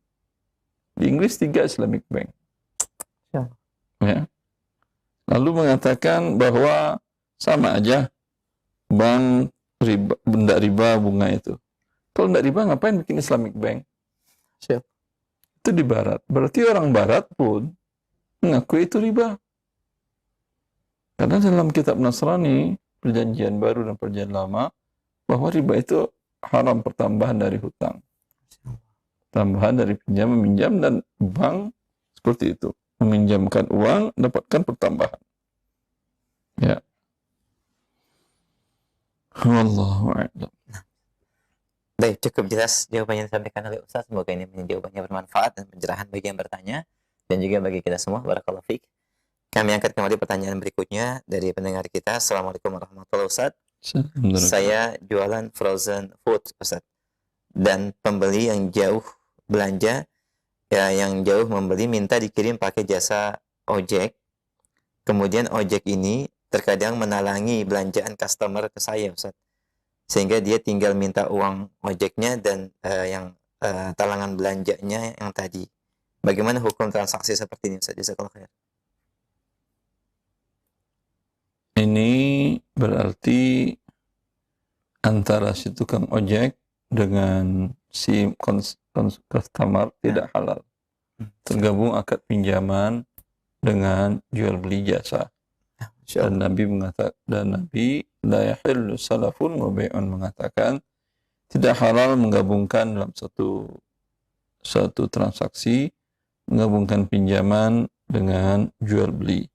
Di Inggris 3 Islamic Bank. Ya. Lalu mengatakan bahwa sama aja bank riba, benda riba bunga itu. Kalau tidak riba ngapain bikin Islamic Bank? Siap. Itu di barat. Berarti orang barat pun mengakui itu riba. Karena dalam kitab Nasrani, perjanjian baru dan perjanjian lama, bahwa riba itu haram pertambahan dari hutang. Tambahan dari pinjam meminjam dan bank seperti itu. Meminjamkan uang, dapatkan pertambahan. Ya. Wallahu a'lam. Baik, cukup jelas jawabannya yang disampaikan oleh Ustaz. Semoga ini menjadi jawabannya bermanfaat dan pencerahan bagi yang bertanya dan juga bagi kita semua. Barakallahu fiik. Kami angkat kembali pertanyaan berikutnya dari pendengar kita. Assalamualaikum warahmatullahi wabarakatuh. Saya jualan frozen food, Ustaz. Dan pembeli yang jauh belanja, ya yang jauh membeli minta dikirim pakai jasa ojek. Kemudian ojek ini terkadang menalangi belanjaan customer ke saya, Ustaz. Sehingga dia tinggal minta uang ojeknya dan talangan belanjanya yang tadi. Bagaimana hukum transaksi seperti ini, Ustaz? Jazakallahu khair. Ini berarti antara si tukang ojek dengan si customer tidak halal. Tergabung akad pinjaman dengan jual beli jasa. Dan Nabi mengatakan, la yahillu salafun wa bai'un, mengatakan tidak halal menggabungkan dalam satu transaksi, menggabungkan pinjaman dengan jual beli.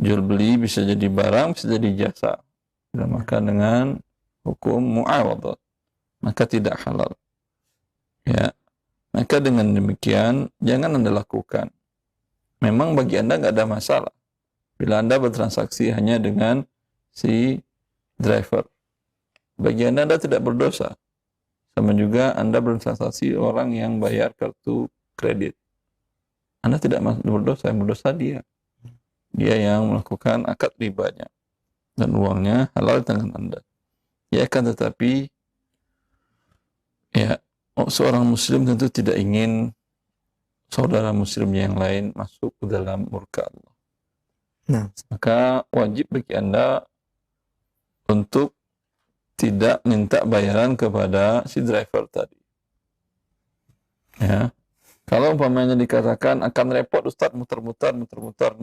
Jual beli bisa jadi barang, bisa jadi jasa. Dinamakan dengan hukum mu'awadah. Maka tidak halal. Ya. Maka dengan demikian, jangan Anda lakukan. Memang bagi Anda nggak ada masalah. Bila Anda bertransaksi hanya dengan si driver. Bagi Anda tidak berdosa. Sama juga Anda bertransaksi orang yang bayar kartu kredit. Anda tidak berdosa, yang berdosa dia. Dia yang melakukan akad ribanya. Dan uangnya halal di tangan Anda. Ya kan, tetapi ya, seorang muslim tentu tidak ingin saudara muslim yang lain masuk ke dalam murka Allah. Nah, maka wajib bagi Anda untuk tidak minta bayaran kepada si driver tadi. Ya. Kalau umpamanya dikatakan akan repot Ustaz, muter-muter,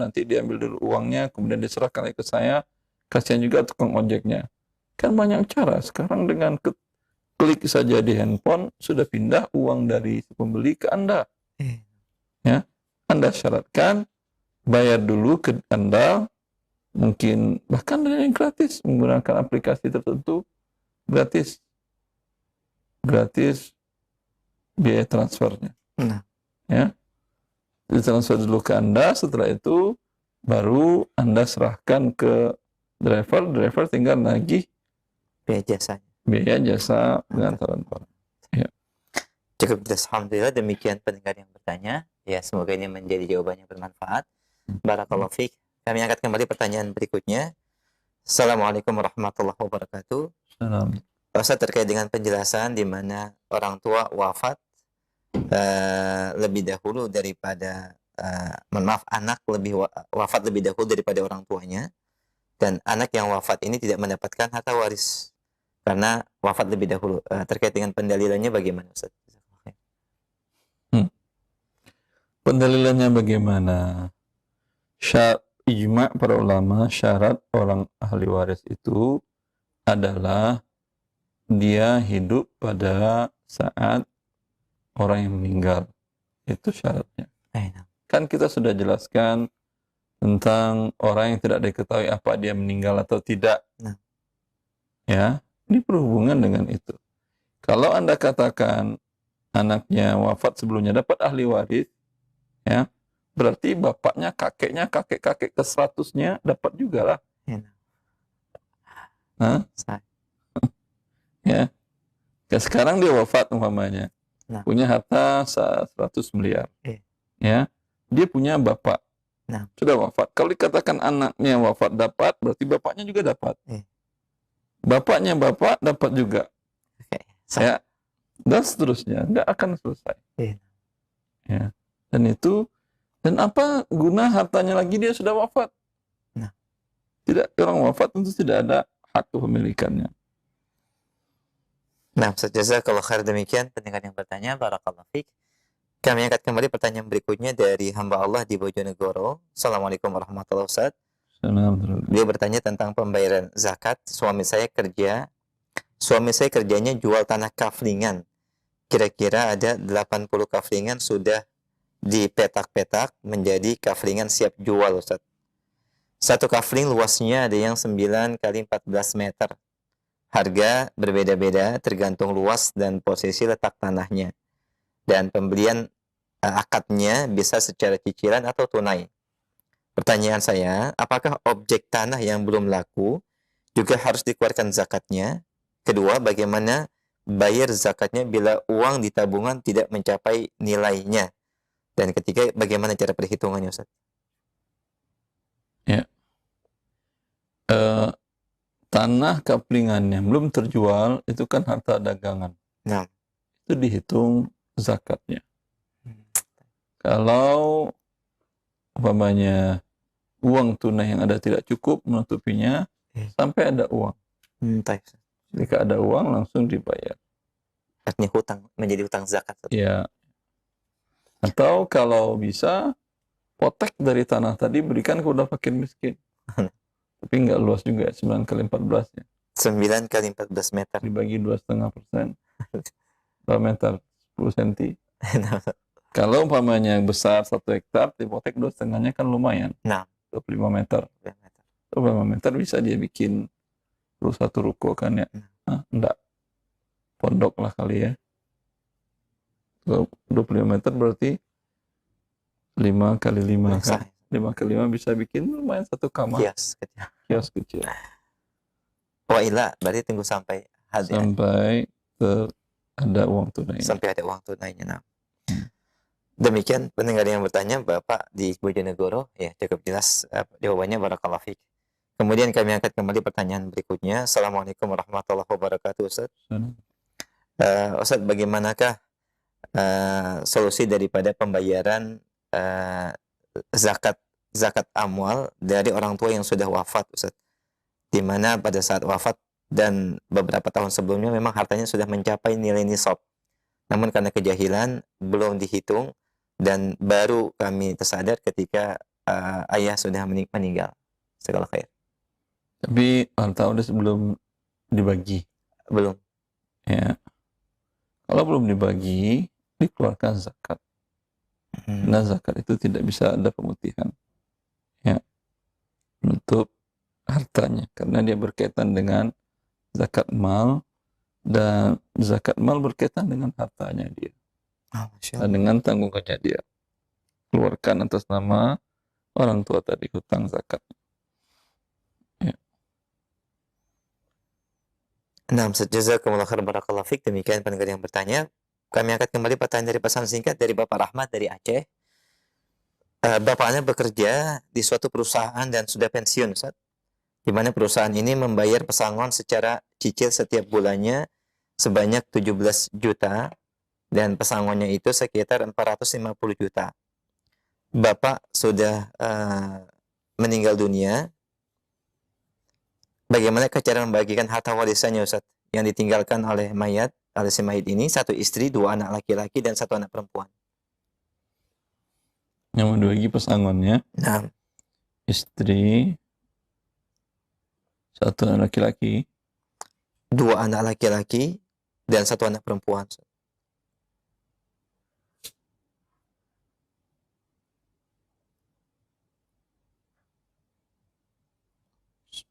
nanti diambil dulu uangnya, kemudian diserahkan lagi ke saya, kasihan juga tukang ojeknya. Kan banyak cara. Sekarang dengan klik saja di handphone, sudah pindah uang dari si pembeli ke Anda. Ya. Anda syaratkan, bayar dulu ke Anda, mungkin bahkan ada yang gratis, menggunakan aplikasi tertentu, gratis biaya transfernya. Ya, ditransfer dulu ke Anda, setelah itu baru Anda serahkan ke driver tinggal lagi biaya jasa pengantaran barang. Ya. Cukup jelas, alhamdulillah. Demikian pendengar yang bertanya. Ya, semoga ini menjadi jawaban yang bermanfaat. Barakallahu fiik. Kami angkat kembali pertanyaan berikutnya. Assalamualaikum warahmatullahi wabarakatuh. Ustaz, terkait dengan penjelasan di mana orang tua wafat lebih dahulu daripada anak wafat lebih dahulu daripada orang tuanya, dan anak yang wafat ini tidak mendapatkan harta waris karena wafat lebih dahulu. Terkait dengan pendalilannya bagaimana, Ustaz? Pendalilannya bagaimana? Ijma' para ulama, syarat orang ahli waris itu adalah dia hidup pada saat orang yang meninggal. Itu syaratnya. Kan kita sudah jelaskan tentang orang yang tidak diketahui apa dia meninggal atau tidak. Ya, ini berhubungan dengan itu. Kalau Anda katakan anaknya wafat sebelumnya dapat ahli waris, ya, berarti bapaknya, kakeknya, kakek-kakek ke 100-nya dapat juga lah. Ya. Sekarang dia wafat umpamanya. Punya harta 100 miliar. Ya. Dia punya bapak. Sudah wafat. Kalau dikatakan anaknya wafat dapat, berarti bapaknya juga dapat. Bapaknya bapak dapat juga. Ya. Dan seterusnya. Nggak akan selesai. Ya. Dan apa guna hartanya lagi, dia sudah wafat. Tidak, orang wafat tentu tidak ada hak kepemilikannya. Nah, jazakallahu khair, demikian pendengar yang bertanya, barakallahu fiik. Kami angkat kembali pertanyaan berikutnya dari hamba Allah di Bojonegoro. Assalamualaikum warahmatullahi wabarakatuh. Dia bertanya tentang pembayaran zakat. Suami saya kerjanya jual tanah kaflingan. Kira-kira ada 80 kaflingan sudah dipetak-petak menjadi kaflingan siap jual, Ustaz. Satu kafling luasnya ada yang 9 kali 14 meter. Harga berbeda-beda tergantung luas dan posisi letak tanahnya. Dan pembelian akadnya bisa secara cicilan atau tunai. Pertanyaan saya, apakah objek tanah yang belum laku juga harus dikeluarkan zakatnya? Kedua, bagaimana bayar zakatnya bila uang di tabungan tidak mencapai nilainya? Dan ketiga, bagaimana cara perhitungannya, Ustaz? Ya. Tanah kaflingan yang belum terjual itu kan harta dagangan. Itu dihitung zakatnya. Kalau umpamanya uang tunai yang ada tidak cukup menutupinya, sampai ada uang. Jika ada uang langsung dibayar. Artinya hutang, menjadi hutang zakat. Ya. Atau kalau bisa, potek dari tanah tadi berikan kepada fakir miskin. Tapi nggak luas juga, 9 kali 14 ya. 9 kali 14 meter. Dibagi 2,5%. Berapa meter? 10 cm. Kalau umpamanya besar 1 hektar, hipotek 2,5-nya kan lumayan. 25 meter. 25 meter bisa dia bikin satu ruko kan ya. Enggak. Pondok lah kali ya. 25 meter berarti 5 kali 5 kan. 5 kali 5 bisa bikin lumayan satu kamar. Kios kecil. Wailah, berarti tunggu sampai sampai ada uang tunai. Sampai ada uang tunainya. Demikian pendengar yang bertanya, Bapak di Bojonegoro, ya cukup jelas jawabannya, barakallahu fiik. Kemudian kami angkat kembali pertanyaan berikutnya. Assalamualaikum warahmatullahi wabarakatuh, Ustaz. Ustaz, bagaimanakah solusi daripada pembayaran zakat amwal dari orang tua yang sudah wafat, Ustaz? Di mana pada saat wafat dan beberapa tahun sebelumnya memang hartanya sudah mencapai nilai nisab. Namun karena kejahilan belum dihitung dan baru kami tersadar ketika ayah sudah meninggal. Segala khair. Tapi harta udah sebelum dibagi. Belum. Ya. Kalau belum dibagi, dikeluarkan zakat. Nah, zakat itu tidak bisa ada pemutihan. Ya. Untuk hartanya. Karena dia berkaitan dengan zakat mal. Dan zakat mal berkaitan dengan hartanya dia. Dan dengan tanggungannya dia. Keluarkan atas nama orang tua tadi hutang zakat. Ya. Nah, jazakumullah khairan, barakallahu fiik. Demikian pendengar yang bertanya. Kami angkat kembali pertanyaan dari pesan singkat dari Bapak Rahmat dari Aceh. Bapaknya bekerja di suatu perusahaan dan sudah pensiun, Ustaz. di mana perusahaan ini membayar pesangon secara cicil setiap bulannya sebanyak 17 juta dan pesangonnya itu sekitar 450 juta. Bapak sudah meninggal dunia. Bagaimana cara membagikan harta warisannya, Ustaz? Yang ditinggalkan oleh mayat, oleh si mayit ini, 1 istri, 2 anak laki-laki, dan 1 anak perempuan. Yang membagi pesangonnya, Nah, istri, 1 anak laki-laki, 2 anak laki-laki, dan 1 anak perempuan.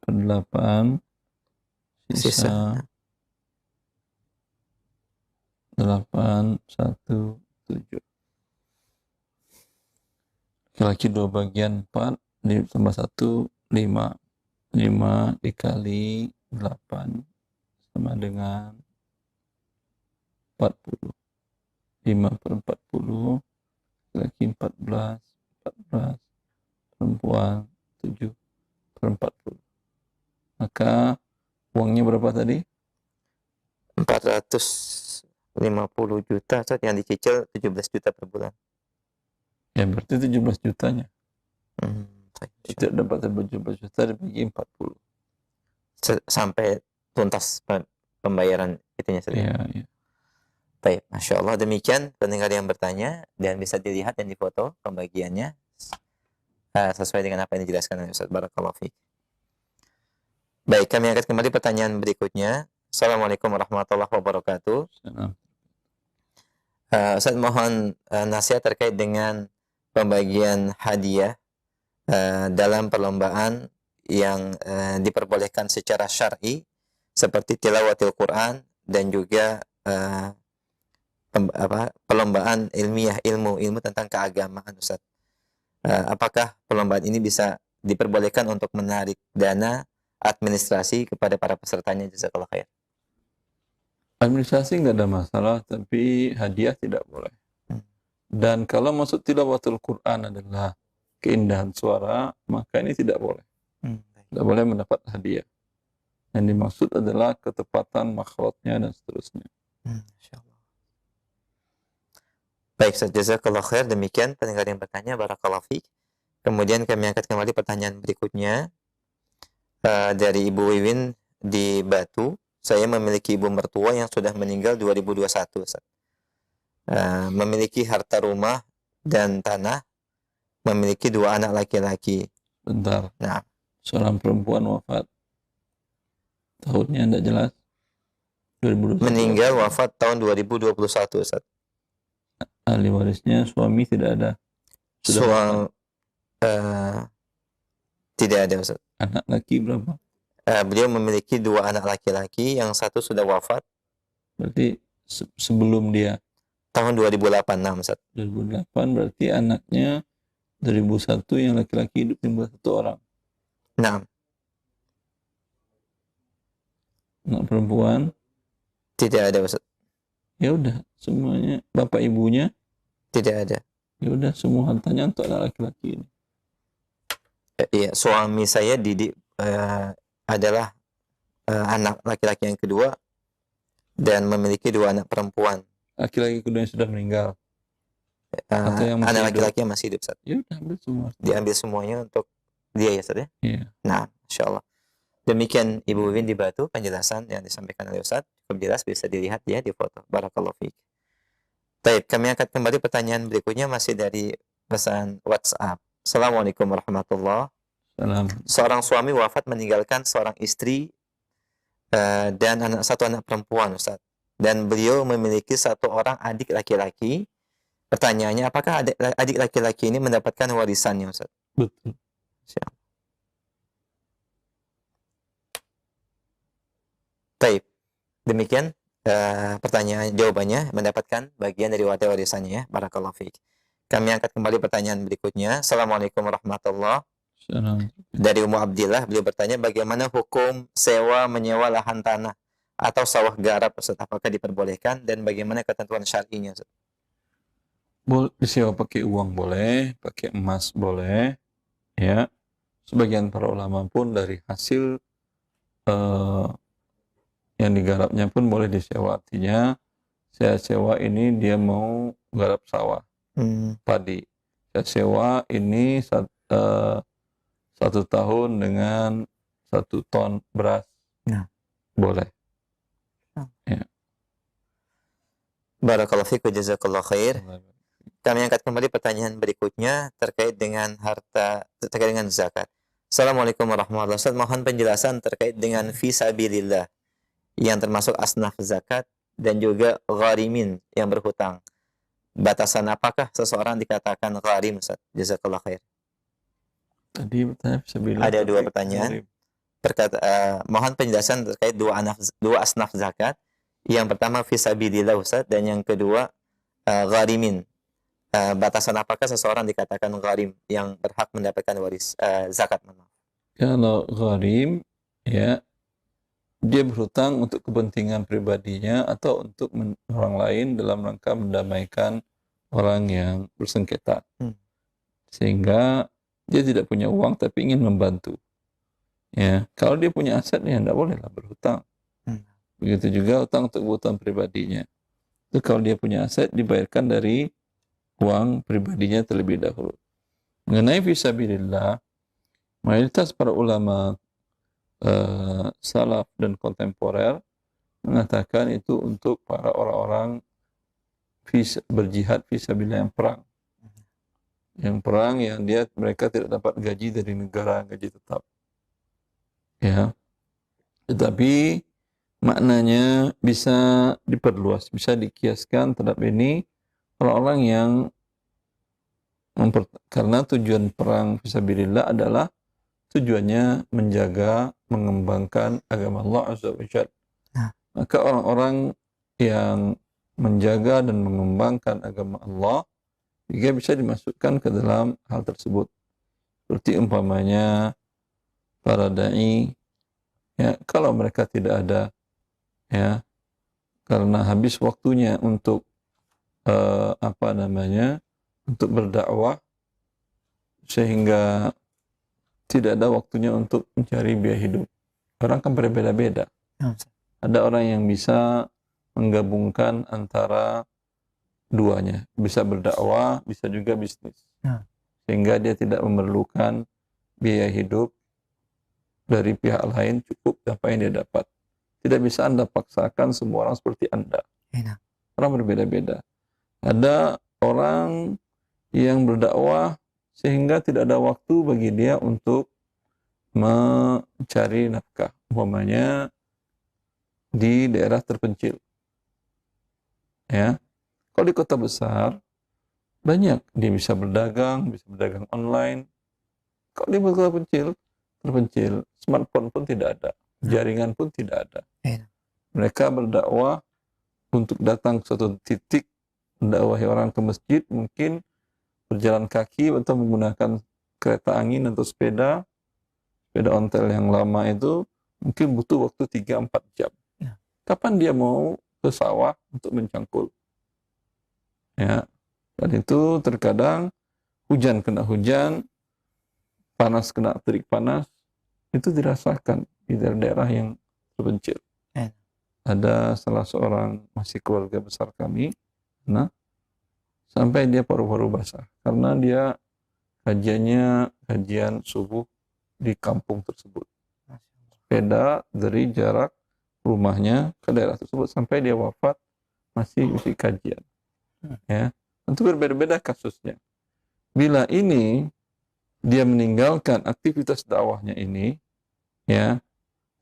8, sisa 8, 1, 7. Laki-laki 2 bagian 4, tambah 1, 5. 5 dikali 8 sama dengan 40. 5 per 40, laki 14, 14, perempuan 7 per 40. Maka uangnya berapa tadi? 450 juta, Ustaz, yang dicicil 17 juta per bulan. Ya berarti 17 jutanya. Baik. Tidak dapat 17 juta dibagi 40. Sampai tuntas pembayaran itunya sendiri. Iya, iya. Baik, Masya Allah. Demikian pendengar yang bertanya, dan bisa dilihat dan difoto pembagiannya sesuai dengan apa yang dijelaskan oleh Ustaz. Barakallahu fiik. Baik, kami angkat kembali pertanyaan berikutnya. Assalamualaikum warahmatullahi wabarakatuh. Ustaz, mohon nasihat terkait dengan pembagian hadiah dalam perlombaan yang diperbolehkan secara syar'i seperti tilawatil Quran dan juga perlombaan ilmiah, ilmu tentang keagamaan, Ustaz. Apakah perlombaan ini bisa diperbolehkan untuk menarik dana administrasi kepada para pesertanya? Jazakallah khair. Administrasi nggak ada masalah, tapi hadiah tidak boleh. Dan kalau maksud tilawatul Quran adalah keindahan suara, maka ini tidak boleh. Tidak boleh mendapat hadiah. Yang dimaksud adalah ketepatan makhrajnya dan seterusnya. Baik, jazakallah khair. Demikian pendengar yang bertanya, barakallahu fiik. Kemudian kami angkat kembali pertanyaan berikutnya dari Ibu Wiwin di Batu. Saya memiliki ibu mertua yang sudah meninggal 2021, Ustaz. Memiliki harta rumah dan tanah, memiliki 2 anak laki-laki. Bentar. Nah, Seorang perempuan wafat. Tahunnya tidak jelas. 2021. meninggal wafat tahun 2021, Ustaz. Ahli warisnya suami tidak ada. Tidak ada, Ustaz. Anak laki berapa? Beliau memiliki 2 anak laki-laki, yang 1 sudah wafat. Berarti sebelum dia. Tahun 2008, nah, Ustaz. 2008 berarti anaknya 2001 yang laki-laki hidup tinggal 1 orang. Nah, Anak perempuan tidak ada, Ustaz. ya udah semuanya, bapak ibunya Tidak ada. ya udah semua hartanya untuk anak laki-laki ini. Iya, suami saya didik adalah anak laki-laki yang kedua dan memiliki 2 anak perempuan. Laki-laki keduanya sudah meninggal. Atau yang masih Anak hidup. laki-laki yang masih hidup, Ustaz. Ya udah ambil semua. Diambil semuanya untuk dia, ya, Ustaz, ya? Iya. Nah, insyaallah. Demikian Ibu Wiwin di Batu, penjelasan yang disampaikan oleh Ustaz. Cukup jelas, bisa dilihat ya di foto. Barakallahu fiik. Baik, kami angkat kembali pertanyaan berikutnya masih dari pesan WhatsApp. Assalamualaikum warahmatullahi. Salam. Seorang suami wafat meninggalkan seorang istri dan 1 anak perempuan, Ustaz. Dan beliau memiliki 1 orang adik laki-laki. Pertanyaannya, apakah adik laki-laki ini mendapatkan warisannya, Ustaz? Betul. Siap. Baik. Demikian pertanyaan jawabannya, mendapatkan bagian dari warisannya, ya. Barakallahu fiik. Kami angkat kembali pertanyaan berikutnya. Assalamualaikum warahmatullahi. Salam. Dari Ummu Abdillah, beliau bertanya bagaimana hukum sewa menyewa lahan tanah atau sawah garap, Ustaz? Apakah diperbolehkan dan bagaimana ketentuan syar'inya, Ustaz? Boleh disewa pakai uang boleh, pakai emas boleh, ya. sebagian para ulama pun dari hasil yang digarapnya pun boleh disewa. Artinya saya sewa ini dia mau garap sawah padi. Saya sewa ini 1 tahun dengan 1 ton beras. Nah. Boleh. Ya. Barakallahu fiik wa jazakallahu khair. Kami angkat kembali pertanyaan berikutnya terkait dengan zakat. Assalamualaikum warahmatullahi wabarakatuh. Ustaz, mohon penjelasan terkait dengan fisabilillah yang termasuk asnaf zakat dan juga gharimin yang berhutang. Batasan apakah seseorang dikatakan gharim, Ustaz? Jazakallahu khair. Tadi bertanya fisabilillah. Ada 2 pertanyaan. Mohon penjelasan terkait 2 asnaf zakat. Yang pertama fisabilillah, Ustaz, dan yang kedua gharimin. Batasan apakah seseorang dikatakan gharim yang berhak mendapatkan zakat? Kalau gharim, ya, dia berhutang untuk kepentingan pribadinya atau untuk orang lain dalam rangka mendamaikan orang yang bersengketa. Sehingga dia tidak punya uang tapi ingin membantu. Ya, kalau dia punya aset, ya tidak bolehlah berhutang. Begitu juga hutang untuk kebutuhan pribadinya. Itu kalau dia punya aset, dibayarkan dari uang pribadinya terlebih dahulu. Mengenai fisabilillah, mayoritas para ulama salaf dan kontemporer mengatakan itu untuk para orang-orang berjihad fisabilillah yang perang. Yang perang yang mereka tidak dapat gaji dari negara, gaji tetap. Ya. Tetapi maknanya bisa diperluas, bisa dikiaskan terhadap ini orang-orang yang karena tujuan perang fisabilillah adalah tujuannya menjaga, mengembangkan agama Allah Azza wa Jalla. Maka orang-orang yang menjaga dan mengembangkan agama Allah juga bisa dimasukkan ke dalam hal tersebut. Seperti umpamanya para dai, ya, kalau mereka tidak ada, ya, karena habis waktunya untuk untuk berdakwah sehingga tidak ada waktunya untuk mencari biaya hidup. Orang kan berbeda-beda. Ada orang yang bisa menggabungkan antara duanya, bisa berdakwah, bisa juga bisnis. Sehingga dia tidak memerlukan biaya hidup dari pihak lain, cukup apa yang dia dapat. Tidak bisa Anda paksakan semua orang seperti Anda. Orang berbeda-beda. Ada orang yang berdakwah sehingga tidak ada waktu bagi dia untuk mencari nafkah. Umpamanya di daerah terpencil. Ya. Kalau di kota besar, banyak. Dia bisa berdagang online. Kalau di kota terpencil, smartphone pun tidak ada. Jaringan pun tidak ada. Mereka berdakwah untuk datang ke suatu titik, mendakwahi orang ke masjid, mungkin berjalan kaki atau menggunakan kereta angin atau sepeda ontel yang lama itu mungkin butuh waktu 3-4 jam. Kapan dia mau ke sawah untuk mencangkul? Ya, dan itu terkadang hujan kena hujan, panas kena terik panas, itu dirasakan di daerah yang terpencil. Ada salah seorang masih keluarga besar kami, sampai dia paru-paru basah karena dia kajian subuh di kampung tersebut. Sepeda dari jarak rumahnya ke daerah tersebut sampai dia wafat masih isi kajian. Ya, tentu berbeda-beda kasusnya. Bila ini dia meninggalkan aktivitas dakwahnya ini, ya,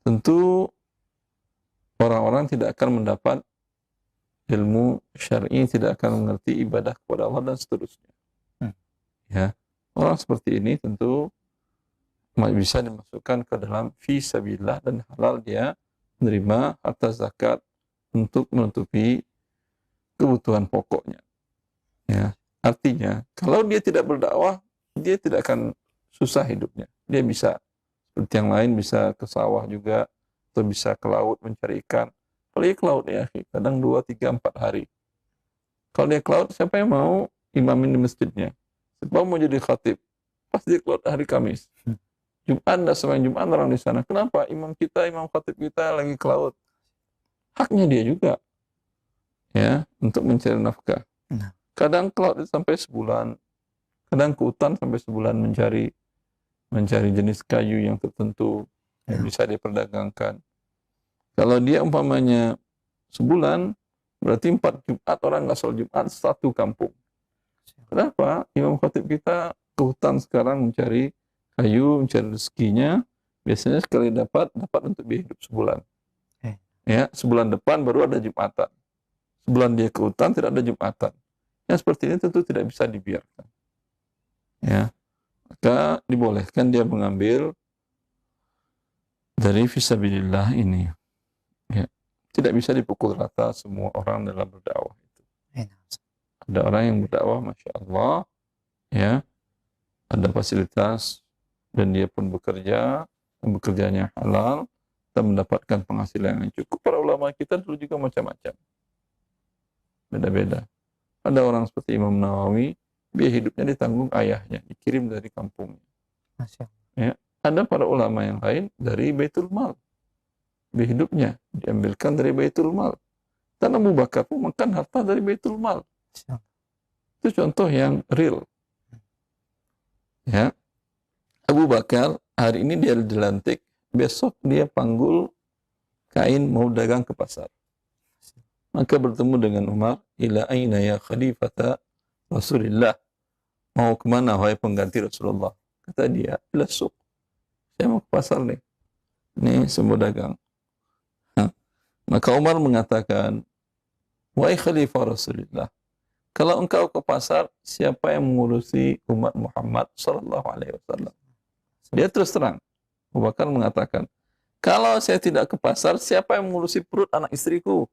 tentu orang-orang tidak akan mendapat ilmu syar'i, tidak akan mengerti ibadah kepada Allah dan seterusnya. Ya, orang seperti ini tentu bisa dimasukkan ke dalam fisabilillah dan halal dia menerima harta zakat untuk menutupi kebutuhan pokoknya. Ya, artinya kalau dia tidak berdakwah, dia tidak akan susah hidupnya. Dia bisa seperti yang lain, bisa ke sawah juga atau bisa ke laut mencari ikan. Kalau dia ke laut, ya, kadang 2, 3, 4 hari. Kalau dia ke laut, siapa yang mau imamin di masjidnya? Siapa mau jadi khatib? Pasti dia ke laut hari Kamis. Jumat tidak sembahyang Jumat orang di sana. Kenapa? Imam khatib kita lagi ke laut. Haknya dia juga, ya, untuk mencari nafkah. Kadang ke laut sampai sebulan, kadang ke hutan sampai sebulan mencari jenis kayu yang tertentu yang bisa diperdagangkan. Kalau dia umpamanya sebulan, berarti 4 Jumat orang nggak sholat Jumat satu kampung. Kenapa? Imam khatib kita ke hutan sekarang mencari kayu, mencari rezekinya. Biasanya sekali dapat untuk biaya hidup sebulan. Ya, sebulan depan baru ada Jumatan. Sebulan dia ke hutan tidak ada Jumatan. Yang seperti ini tentu tidak bisa dibiarkan. Ya, maka dibolehkan dia mengambil dari fisabilillah ini. Ya, tidak bisa dipukul rata semua orang dalam berdakwah itu. Ada orang yang berdakwah, masya Allah, ya, ada fasilitas dan dia pun bekerja, dan bekerjanya halal, dan mendapatkan penghasilan yang cukup. Para ulama kita dulu juga macam-macam, beda-beda. Ada orang seperti Imam Nawawi, biaya hidupnya ditanggung ayahnya, dikirim dari kampungnya. Ya, ada para ulama yang lain dari Baitul Mal, biaya hidupnya diambilkan dari Baitul Mal. Dan Abu Bakar pun makan harta dari Baitul Mal. Itu contoh yang real. Ya, Abu Bakar hari ini dia dilantik, besok dia panggul kain mau dagang ke pasar. Maka bertemu dengan Umar, ila aina ya khalifata Rasulillah, mau kemana wahai pengganti Rasulullah? Kata dia, ila suq, saya mau ke pasar nih, ini semua dagang. Maka Umar mengatakan, wahai khalifah Rasulillah, kalau engkau ke pasar, siapa yang mengurusi umat Muhammad sallallahu alaihi wasallam? Dia terus terang. Abu Bakar mengatakan, kalau saya tidak ke pasar, siapa yang mengurusi perut anak istriku?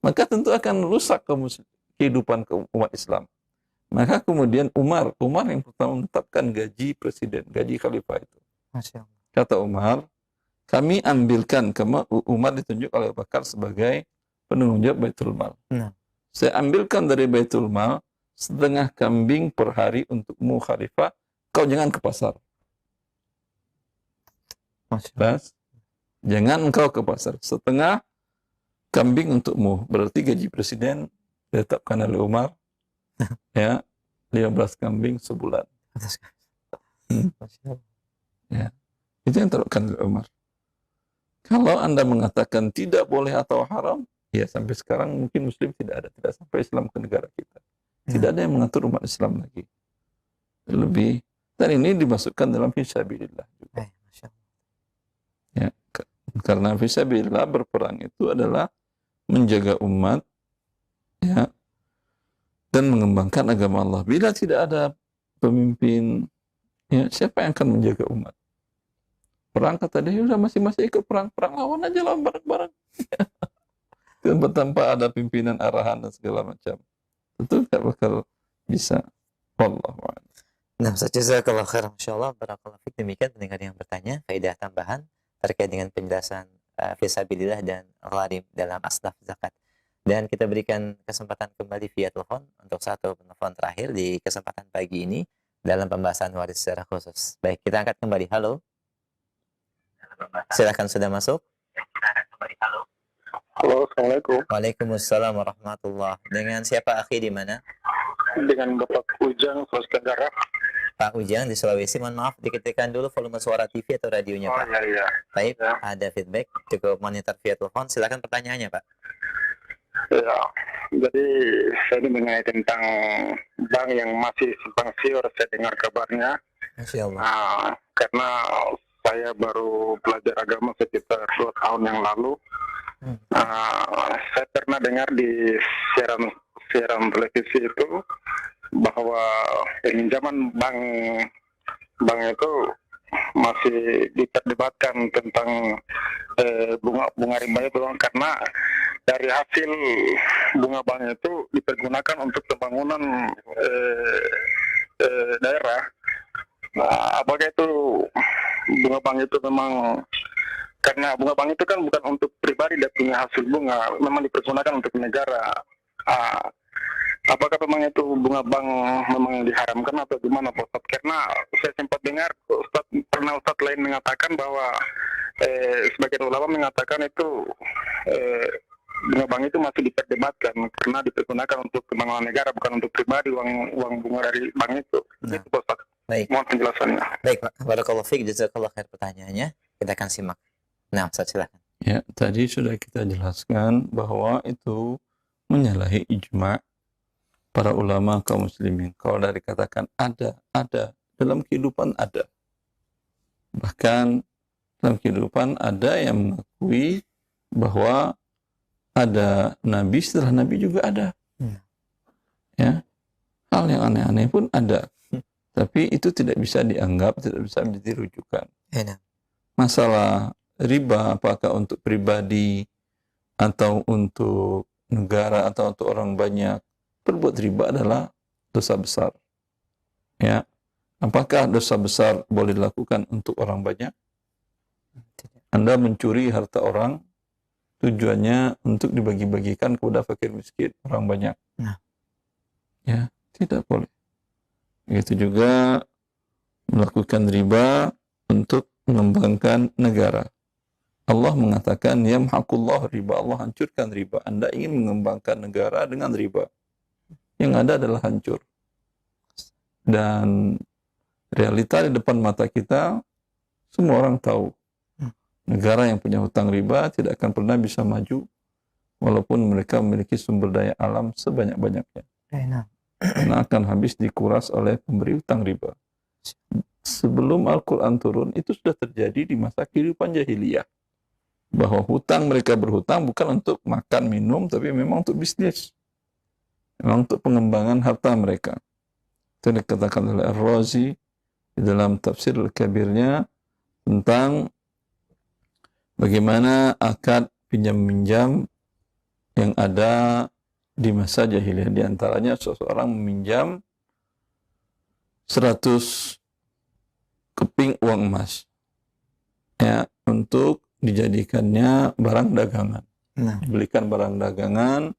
Maka tentu akan rusak kehidupan umat Islam. Maka kemudian Umar yang pertama menetapkan gaji presiden, gaji khalifah itu. Kata Umar, kami ambilkan, Umar ditunjuk oleh Abu Bakar sebagai penanggung jawab Baitul Mal. Saya ambilkan dari Baitul Mal setengah kambing per hari untukmu khalifah, kau jangan ke pasar. Bas, jangan engkau ke pasar. Setengah kambing untukmu. Berarti gaji presiden ditetapkan oleh Umar, ya, 15 kambing sebulan. Ya, itu yang ditetapkan oleh Umar. Kalau Anda mengatakan tidak boleh atau haram, ya sampai sekarang mungkin Muslim tidak sampai Islam ke negara kita. Tidak ada yang mengatur umat Islam lagi. Lebih, dan ini dimasukkan dalam fisabilillah juga. Ya, karena fisabilillah berperang itu adalah menjaga umat, ya, dan mengembangkan agama Allah. Bila tidak ada pemimpin, ya, siapa yang akan menjaga umat? Perang, kata dia, udah masing-masing ikut perang lawan aja, lawan bareng-bareng. Tanpa ada pimpinan, arahan dan segala macam, tentu tidak bakal bisa. Wallahu a'lam. Nah, jazakallahu khairan, insyaallah, barakallahu fiik. Demikian pendengar yang bertanya, faedah tambahan terkait dengan penjelasan fisabilillah dan gharib dalam aslaf zakat. Dan kita berikan kesempatan kembali via telepon untuk satu penelpon terakhir di kesempatan pagi ini dalam pembahasan waris secara khusus. Baik, kita angkat kembali. Halo. Silakan, sudah masuk. Halo, Assalamualaikum. Waalaikumsalam warahmatullahi. Dengan siapa akhi, di mana? Dengan Bapak Ujang, Sulawesi Tenggara. Pak Ujang di Sulawesi, mohon maaf diketikkan dulu volume suara TV atau radionya, Pak. Iya. Baik, Ya. ada feedback, cukup monitor via telepon. Silakan pertanyaannya, Pak. Ya, jadi saya ini mengenai tentang bank yang masih simpang siur, saya dengar kabarnya. Masya Allah. Karena saya baru belajar agama sekitar 2 tahun yang lalu. Saya pernah dengar di siaran televisi itu bahwa peminjaman bank itu masih diperdebatkan tentang bunga riba itu, karena dari hasil bunga bank itu dipergunakan untuk pembangunan daerah. Nah, apakah itu bunga bank itu memang, karena bunga bank itu kan bukan untuk pribadi, dia punya hasil bunga, memang dipergunakan untuk negara. Apakah memang itu bunga bank memang diharamkan atau gimana Pak Ustadz? Karena saya sempat dengar Ustadz lain mengatakan bahwa sebagian ulama mengatakan itu bunga bank itu masih diperdebatkan karena dipergunakan untuk pembangunan negara, bukan untuk pribadi uang bunga dari bank itu. Nah. Itu Pak Ustadz. Baik. Mohon penjelasannya. Baik, Pak. Barakallahu fiik, jazakallahu khair pertanyaannya. Kita akan simak. Nah, Ustaz silakan. Ya, tadi sudah kita jelaskan bahwa itu menyalahi ijma' para ulama kaum muslimin. Kalau dari katakan ada dalam kehidupan ada. Bahkan dalam kehidupan ada yang mengakui bahwa ada nabi, setelah nabi juga ada. Ya, hal yang aneh-aneh pun ada. Tapi itu tidak bisa dianggap, tidak bisa menjadi rujukan. Masalah riba apakah untuk pribadi atau untuk negara atau untuk orang banyak, berbuat riba adalah dosa besar. Ya, apakah dosa besar boleh dilakukan untuk orang banyak? Anda mencuri harta orang, tujuannya untuk dibagi-bagikan kepada fakir miskin, orang banyak. Ya, tidak boleh. Begitu juga melakukan riba untuk mengembangkan negara. Allah mengatakan, yamhaqullah riba, Allah hancurkan riba. Anda ingin mengembangkan negara dengan riba. Yang ada adalah hancur. Dan realita di depan mata kita, semua orang tahu. Negara yang punya hutang riba tidak akan pernah bisa maju, walaupun mereka memiliki sumber daya alam sebanyak-banyaknya. Karena akan habis dikuras oleh pemberi hutang riba. Sebelum Al-Quran turun, itu sudah terjadi di masa kehidupan jahiliyah. Bahwa hutang, mereka berhutang bukan untuk makan, minum, tapi memang untuk bisnis. Memang untuk pengembangan harta mereka. Itu dikatakan oleh Ar-Razi di dalam tafsir Al-Kabirnya tentang bagaimana akad pinjam-minjam yang ada di masa jahiliyah. Di antaranya seseorang meminjam 100 keping uang emas ya, untuk dijadikannya barang dagangan. Dibelikan barang dagangan,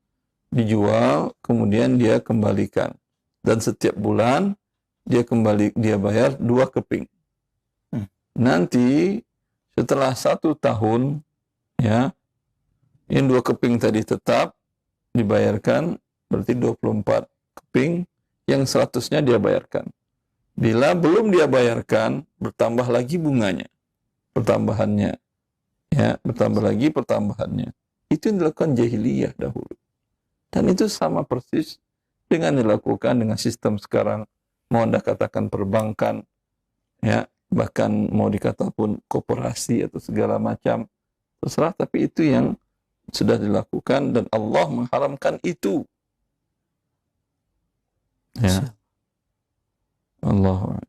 dijual, kemudian dia kembalikan. Dan setiap bulan dia bayar 2 keping. Nanti setelah 1 tahun ya, yang 2 keping tadi tetap dibayarkan, berarti 24 keping, yang 100-nya dia bayarkan. Bila belum dia bayarkan, bertambah lagi bunganya, pertambahannya. Ya, bertambah lagi pertambahannya. Itu yang dilakukan jahiliyah dahulu. Dan itu sama persis dengan dilakukan dengan sistem sekarang. Mau Anda katakan perbankan, ya, bahkan mau dikatakan pun koperasi atau segala macam, terserah, tapi itu yang sudah dilakukan dan Allah mengharamkan itu. Ya. Allah.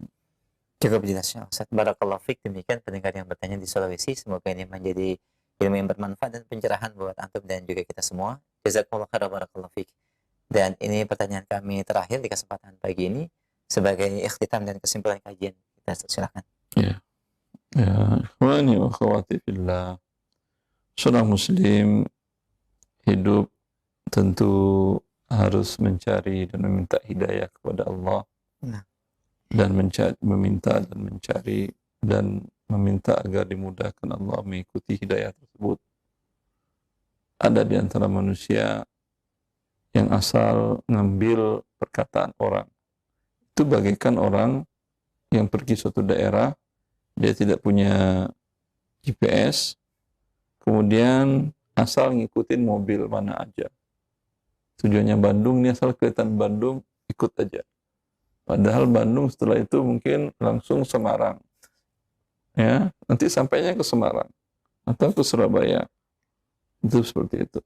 Cukup jelasnya Ustaz. Barakallahu fiik. Demikian pendengar yang bertanya di Sulawesi, semoga ini menjadi ilmu yang bermanfaat dan pencerahan buat antum dan juga kita semua. Jazakumullah khairan, barakallahu fiik. Dan ini pertanyaan kami terakhir di kesempatan pagi ini sebagai ikhtitam dan kesimpulan kajian. Kita silakan. Ya. Ya, ikhwani wa akhwati fillah. Seorang muslim hidup tentu harus mencari dan meminta hidayah kepada Allah. Dan meminta dan mencari dan meminta agar dimudahkan Allah mengikuti hidayah tersebut. Ada di antara manusia yang asal ngambil perkataan orang. Itu bagaikan orang yang pergi suatu daerah, dia tidak punya GPS, kemudian asal ngikutin mobil mana aja. Tujuannya Bandung, ini asal kelihatan Bandung, ikut aja. Padahal Bandung setelah itu mungkin langsung Semarang. Ya, nanti sampainya ke Semarang atau ke Surabaya. Itu seperti itu.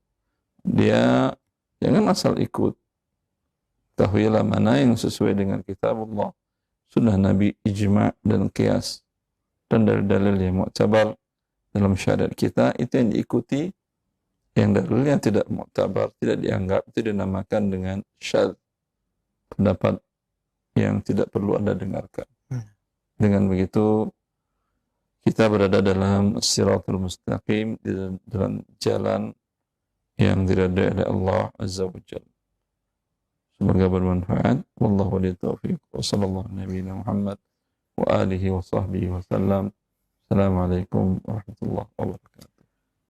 Dia jangan asal ikut. Ketahuilah mana yang sesuai dengan kitabullah, sunnah Nabi, ijma' dan qiyas. Dan dalil-dalil yang mu'tabar dalam syariat kita, itu yang diikuti. Yang dalilnya tidak mu'tabar, tidak dianggap, itu dinamakan dengan syadz, pendapat yang tidak perlu Anda dengarkan. Dengan begitu kita berada dalam siratul mustaqim, di dalam jalan yang diridhai oleh Allah Azza wa Jalla. Semoga bermanfaat. Wallahu a'lam bishawab. Wassallallahu ala nabiyyina Muhammad wa alihi wa sahbihi wasallam. Assalamualaikum warahmatullahi wabarakatuh.